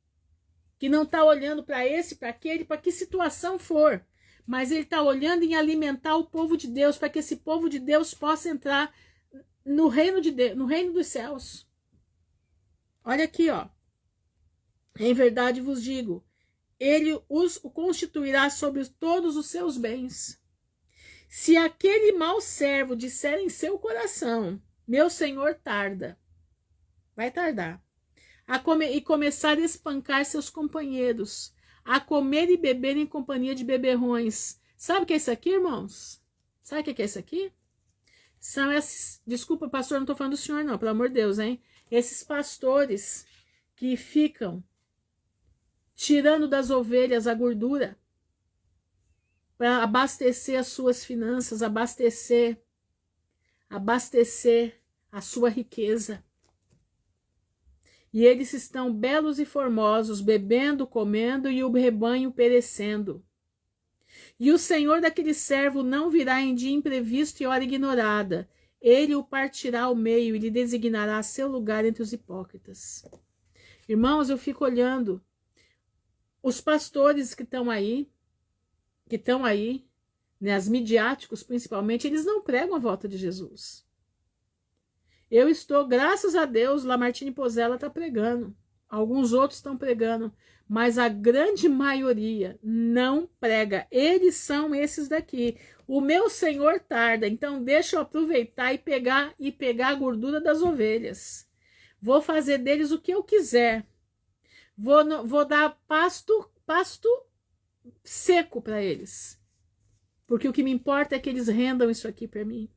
que não está olhando para esse, para aquele, para que situação for, mas ele está olhando em alimentar o povo de Deus, para que esse povo de Deus possa entrar no reino de Deus, no reino dos céus. Olha aqui, ó. Em verdade vos digo, ele os constituirá sobre todos os seus bens. Se aquele mau servo disser em seu coração, meu senhor tarda, vai tardar, e começar a espancar seus companheiros, a comer e beber em companhia de beberrões. Sabe o que é isso aqui, irmãos? Sabe o que é isso aqui? São esses... Desculpa, pastor, não estou falando do senhor, não, pelo amor de Deus, hein? Esses pastores que ficam tirando das ovelhas a gordura para abastecer as suas finanças, abastecer a sua riqueza. E eles estão belos e formosos, bebendo, comendo, e o rebanho perecendo. E o Senhor daquele servo não virá em dia imprevisto e hora ignorada. Ele o partirá ao meio e lhe designará seu lugar entre os hipócritas. Irmãos, eu fico olhando os pastores que estão aí, né, as midiáticos principalmente, eles não pregam a volta de Jesus. Eu estou, graças a Deus, Lamartine Pozzella está pregando. Alguns outros estão pregando, mas a grande maioria não prega. Eles são esses daqui. O meu Senhor tarda, então deixa eu aproveitar e pegar a gordura das ovelhas. Vou fazer deles o que eu quiser. Vou dar pasto seco para eles. Porque o que me importa é que eles rendam isso aqui para mim.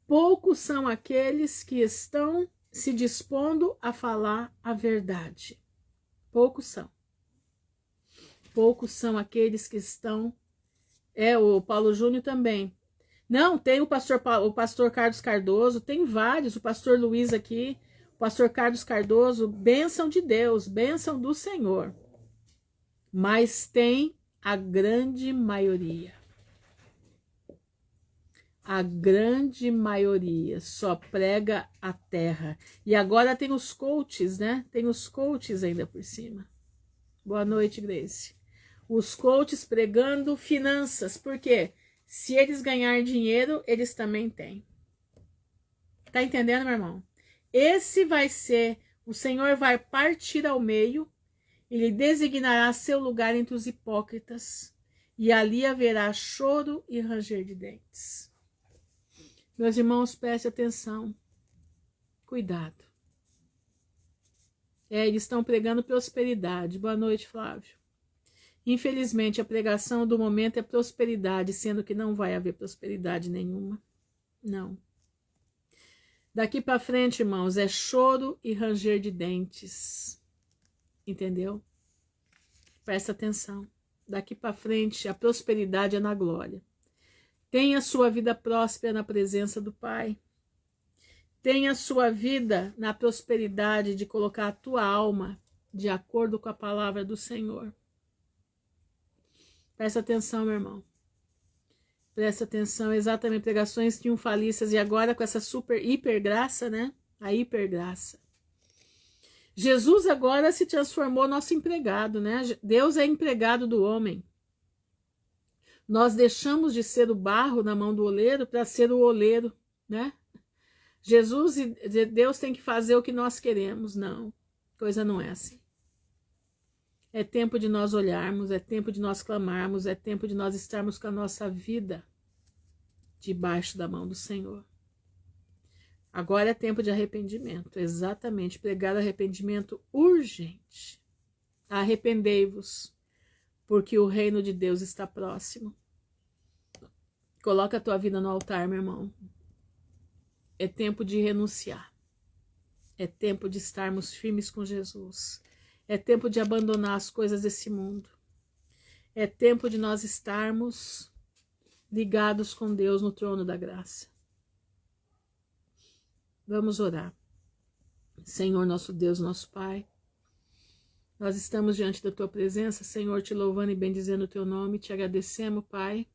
Poucos são aqueles que estão se dispondo a falar a verdade. Poucos são. Poucos são aqueles que estão... o Paulo Júnior também. Não, tem o pastor Carlos Cardoso, tem vários, o pastor Luiz aqui, o pastor Carlos Cardoso, bênção de Deus, bênção do Senhor. Mas tem a grande maioria. A grande maioria só prega a terra. E agora tem os coaches, né? Tem os coaches ainda por cima. Boa noite, Grace. Os coaches pregando finanças. Por quê? Se eles ganharem dinheiro, eles também têm. Tá entendendo, meu irmão? Esse vai ser... O Senhor vai partir ao meio. Ele designará seu lugar entre os hipócritas. E ali haverá choro e ranger de dentes. Meus irmãos, prestem atenção. Cuidado. Eles estão pregando prosperidade. Boa noite, Flávio. Infelizmente, a pregação do momento é prosperidade, sendo que não vai haver prosperidade nenhuma. Não. Daqui para frente, irmãos, é choro e ranger de dentes. Entendeu? Presta atenção. Daqui para frente, a prosperidade é na glória. Tenha sua vida próspera na presença do Pai. Tenha sua vida na prosperidade de colocar a tua alma de acordo com a palavra do Senhor. Presta atenção, meu irmão. Presta atenção, exatamente, pregações triunfalistas. E agora com essa super, hiper graça, né? A hiper graça. Jesus agora se transformou nosso empregado, né? Deus é empregado do homem. Nós deixamos de ser o barro na mão do oleiro para ser o oleiro, né? Jesus e Deus tem que fazer o que nós queremos. Não, coisa não é assim. É tempo de nós olharmos, é tempo de nós clamarmos, é tempo de nós estarmos com a nossa vida debaixo da mão do Senhor. Agora é tempo de arrependimento, exatamente, pregar arrependimento urgente. Arrependei-vos, porque o reino de Deus está próximo. Coloca a tua vida no altar, meu irmão. É tempo de renunciar. É tempo de estarmos firmes com Jesus. É tempo de abandonar as coisas desse mundo. É tempo de nós estarmos ligados com Deus no trono da graça. Vamos orar. Senhor, nosso Deus, nosso Pai, nós estamos diante da tua presença, Senhor, te louvando e bendizendo o teu nome, te agradecemos, Pai,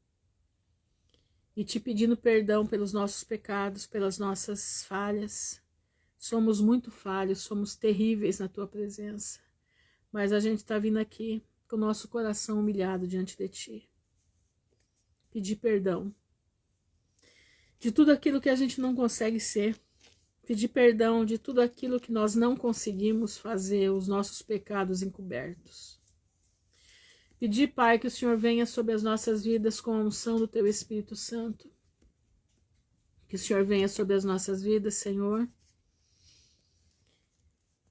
e te pedindo perdão pelos nossos pecados, pelas nossas falhas. Somos muito falhos, somos terríveis na tua presença, mas a gente está vindo aqui com o nosso coração humilhado diante de ti. Pedir perdão de tudo aquilo que a gente não consegue ser, pedir perdão de tudo aquilo que nós não conseguimos fazer, os nossos pecados encobertos. Pedir, Pai, que o Senhor venha sobre as nossas vidas com a unção do Teu Espírito Santo. Que o Senhor venha sobre as nossas vidas, Senhor,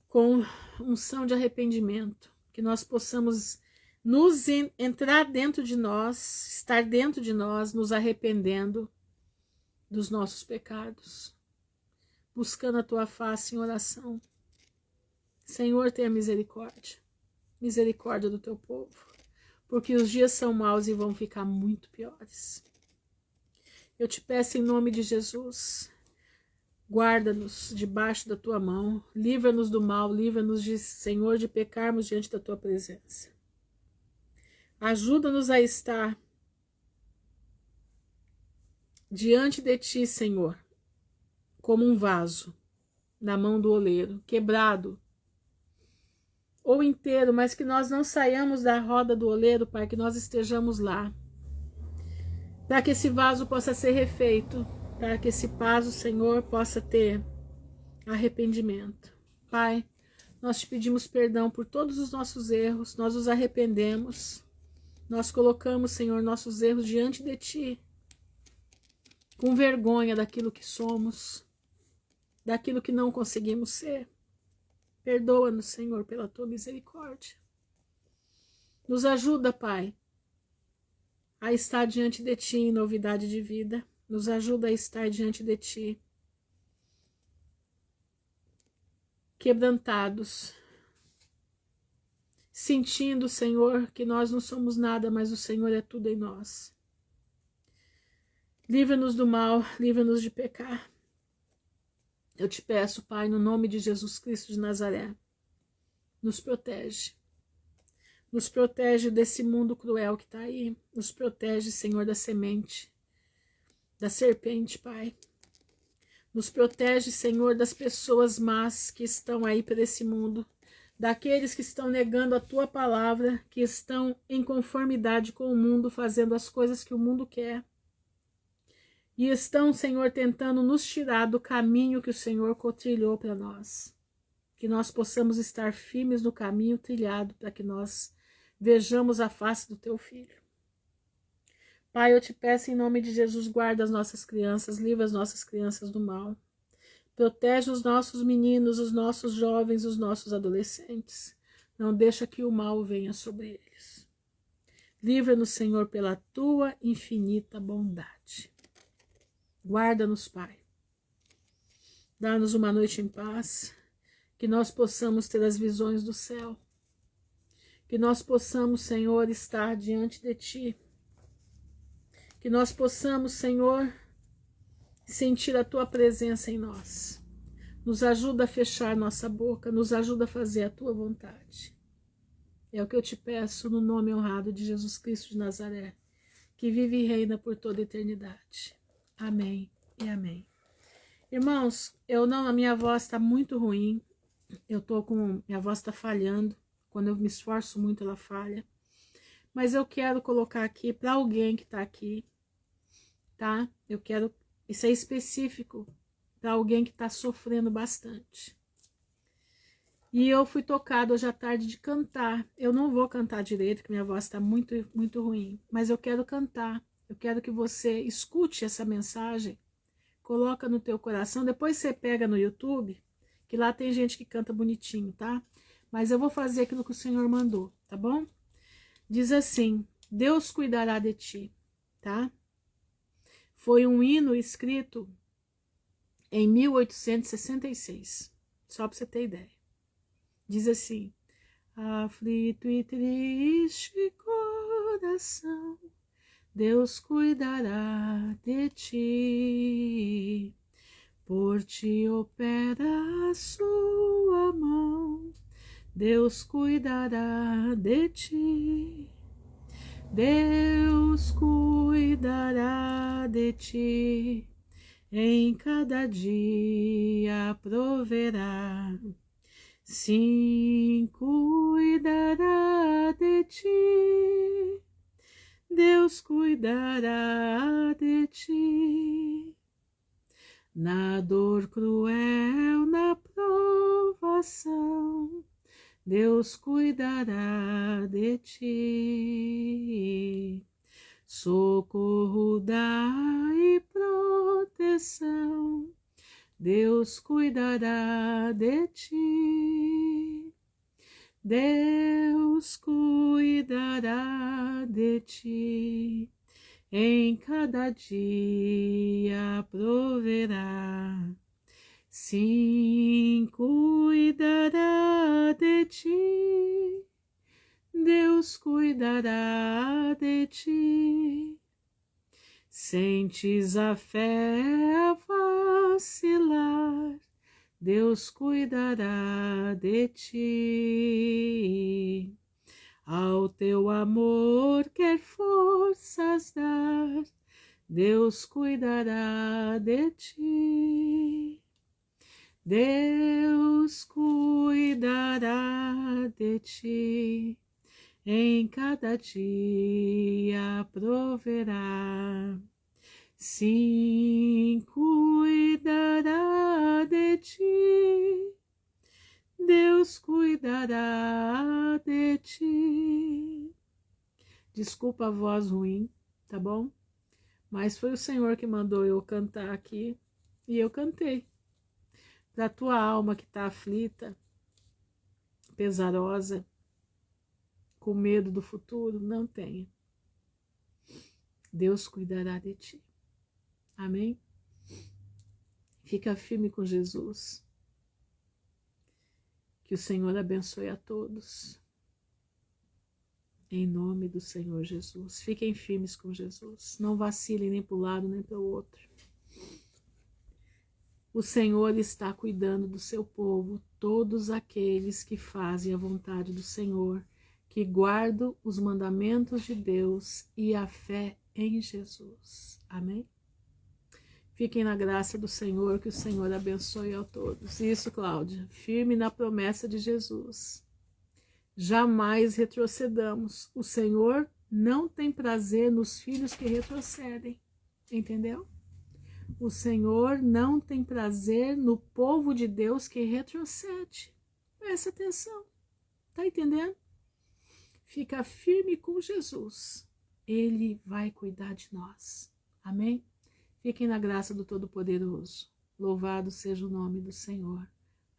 com unção de arrependimento. Que nós possamos entrar dentro de nós, estar dentro de nós, nos arrependendo dos nossos pecados, buscando a Tua face em oração. Senhor, tenha misericórdia. Misericórdia do Teu povo. Porque os dias são maus e vão ficar muito piores. Eu te peço em nome de Jesus, guarda-nos debaixo da tua mão, livra-nos do mal, livra-nos, Senhor, de pecarmos diante da tua presença. Ajuda-nos a estar diante de ti, Senhor, como um vaso na mão do oleiro, quebrado, ou inteiro, mas que nós não saiamos da roda do oleiro, Pai, que nós estejamos lá, para que esse vaso possa ser refeito, para que esse vaso, Senhor, possa ter arrependimento. Pai, nós te pedimos perdão por todos os nossos erros, nós nos arrependemos, nós colocamos, Senhor, nossos erros diante de Ti, com vergonha daquilo que somos, daquilo que não conseguimos ser. Perdoa-nos, Senhor, pela Tua misericórdia. Nos ajuda, Pai, a estar diante de Ti em novidade de vida. Nos ajuda a estar diante de Ti, quebrantados, sentindo, Senhor, que nós não somos nada, mas o Senhor é tudo em nós. Livra-nos do mal, livra-nos de pecar. Eu te peço, Pai, no nome de Jesus Cristo de Nazaré, nos protege. Nos protege desse mundo cruel que está aí. Nos protege, Senhor, da semente, da serpente, Pai. Nos protege, Senhor, das pessoas más que estão aí por esse mundo, daqueles que estão negando a Tua palavra, que estão em conformidade com o mundo, fazendo as coisas que o mundo quer. E estão, Senhor, tentando nos tirar do caminho que o Senhor trilhou para nós. Que nós possamos estar firmes no caminho trilhado, para que nós vejamos a face do Teu Filho. Pai, eu te peço em nome de Jesus, guarda as nossas crianças, livra as nossas crianças do mal. Protege os nossos meninos, os nossos jovens, os nossos adolescentes. Não deixa que o mal venha sobre eles. Livra-nos, Senhor, pela Tua infinita bondade. Guarda-nos, Pai. Dá-nos uma noite em paz, que nós possamos ter as visões do céu, que nós possamos, Senhor, estar diante de Ti, que nós possamos, Senhor, sentir a Tua presença em nós. Nos ajuda a fechar nossa boca, nos ajuda a fazer a Tua vontade. É o que eu te peço no nome honrado de Jesus Cristo de Nazaré, que vive e reina por toda a eternidade. Amém e amém. Irmãos, a minha voz está muito ruim, minha voz está falhando, quando eu me esforço muito ela falha, mas eu quero colocar aqui para alguém que está aqui, tá? Isso é específico para alguém que está sofrendo bastante. E eu fui tocada hoje à tarde de cantar. Eu não vou cantar direito, porque minha voz está muito, muito ruim, mas eu quero cantar. Eu quero que você escute essa mensagem, coloca no teu coração, depois você pega no YouTube, que lá tem gente que canta bonitinho, tá? Mas eu vou fazer aquilo que o Senhor mandou, tá bom? Diz assim: Deus cuidará de ti, tá? Foi um hino escrito em 1866, só para você ter ideia. Diz assim: aflito e triste coração, Deus cuidará de ti, por ti opera a sua mão, Deus cuidará de ti, Deus cuidará de ti, em cada dia proverá, sim, cuidará de ti, Deus cuidará de ti, na dor cruel, na provação, Deus cuidará de ti, socorro dá e proteção, Deus cuidará de ti, Deus cuidará de ti, em cada dia proverá, sim, cuidará de ti, Deus cuidará de ti. Sentes a fé vacilar, Deus cuidará de ti. Ao teu amor quer forças dar, Deus cuidará de ti. Deus cuidará de ti, em cada dia proverá. Sim, cuidará de ti, Deus cuidará de ti. Desculpa a voz ruim, tá bom? Mas foi o Senhor que mandou eu cantar aqui e eu cantei. Para a tua alma que está aflita, pesarosa, com medo do futuro, não tenha. Deus cuidará de ti. Amém? Fica firme com Jesus. Que o Senhor abençoe a todos. Em nome do Senhor Jesus. Fiquem firmes com Jesus. Não vacilem nem para o lado nem para o outro. O Senhor está cuidando do seu povo, todos aqueles que fazem a vontade do Senhor, que guardam os mandamentos de Deus e a fé em Jesus. Amém? Fiquem na graça do Senhor, que o Senhor abençoe a todos. Isso, Cláudia, firme na promessa de Jesus. Jamais retrocedamos. O Senhor não tem prazer nos filhos que retrocedem. Entendeu? O Senhor não tem prazer no povo de Deus que retrocede. Presta atenção. Tá entendendo? Fica firme com Jesus. Ele vai cuidar de nós. Amém? Fiquem na graça do Todo-Poderoso. Louvado seja o nome do Senhor.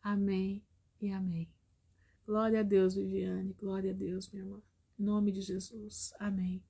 Amém e amém. Glória a Deus, Viviane. Glória a Deus, minha irmã. Em nome de Jesus. Amém.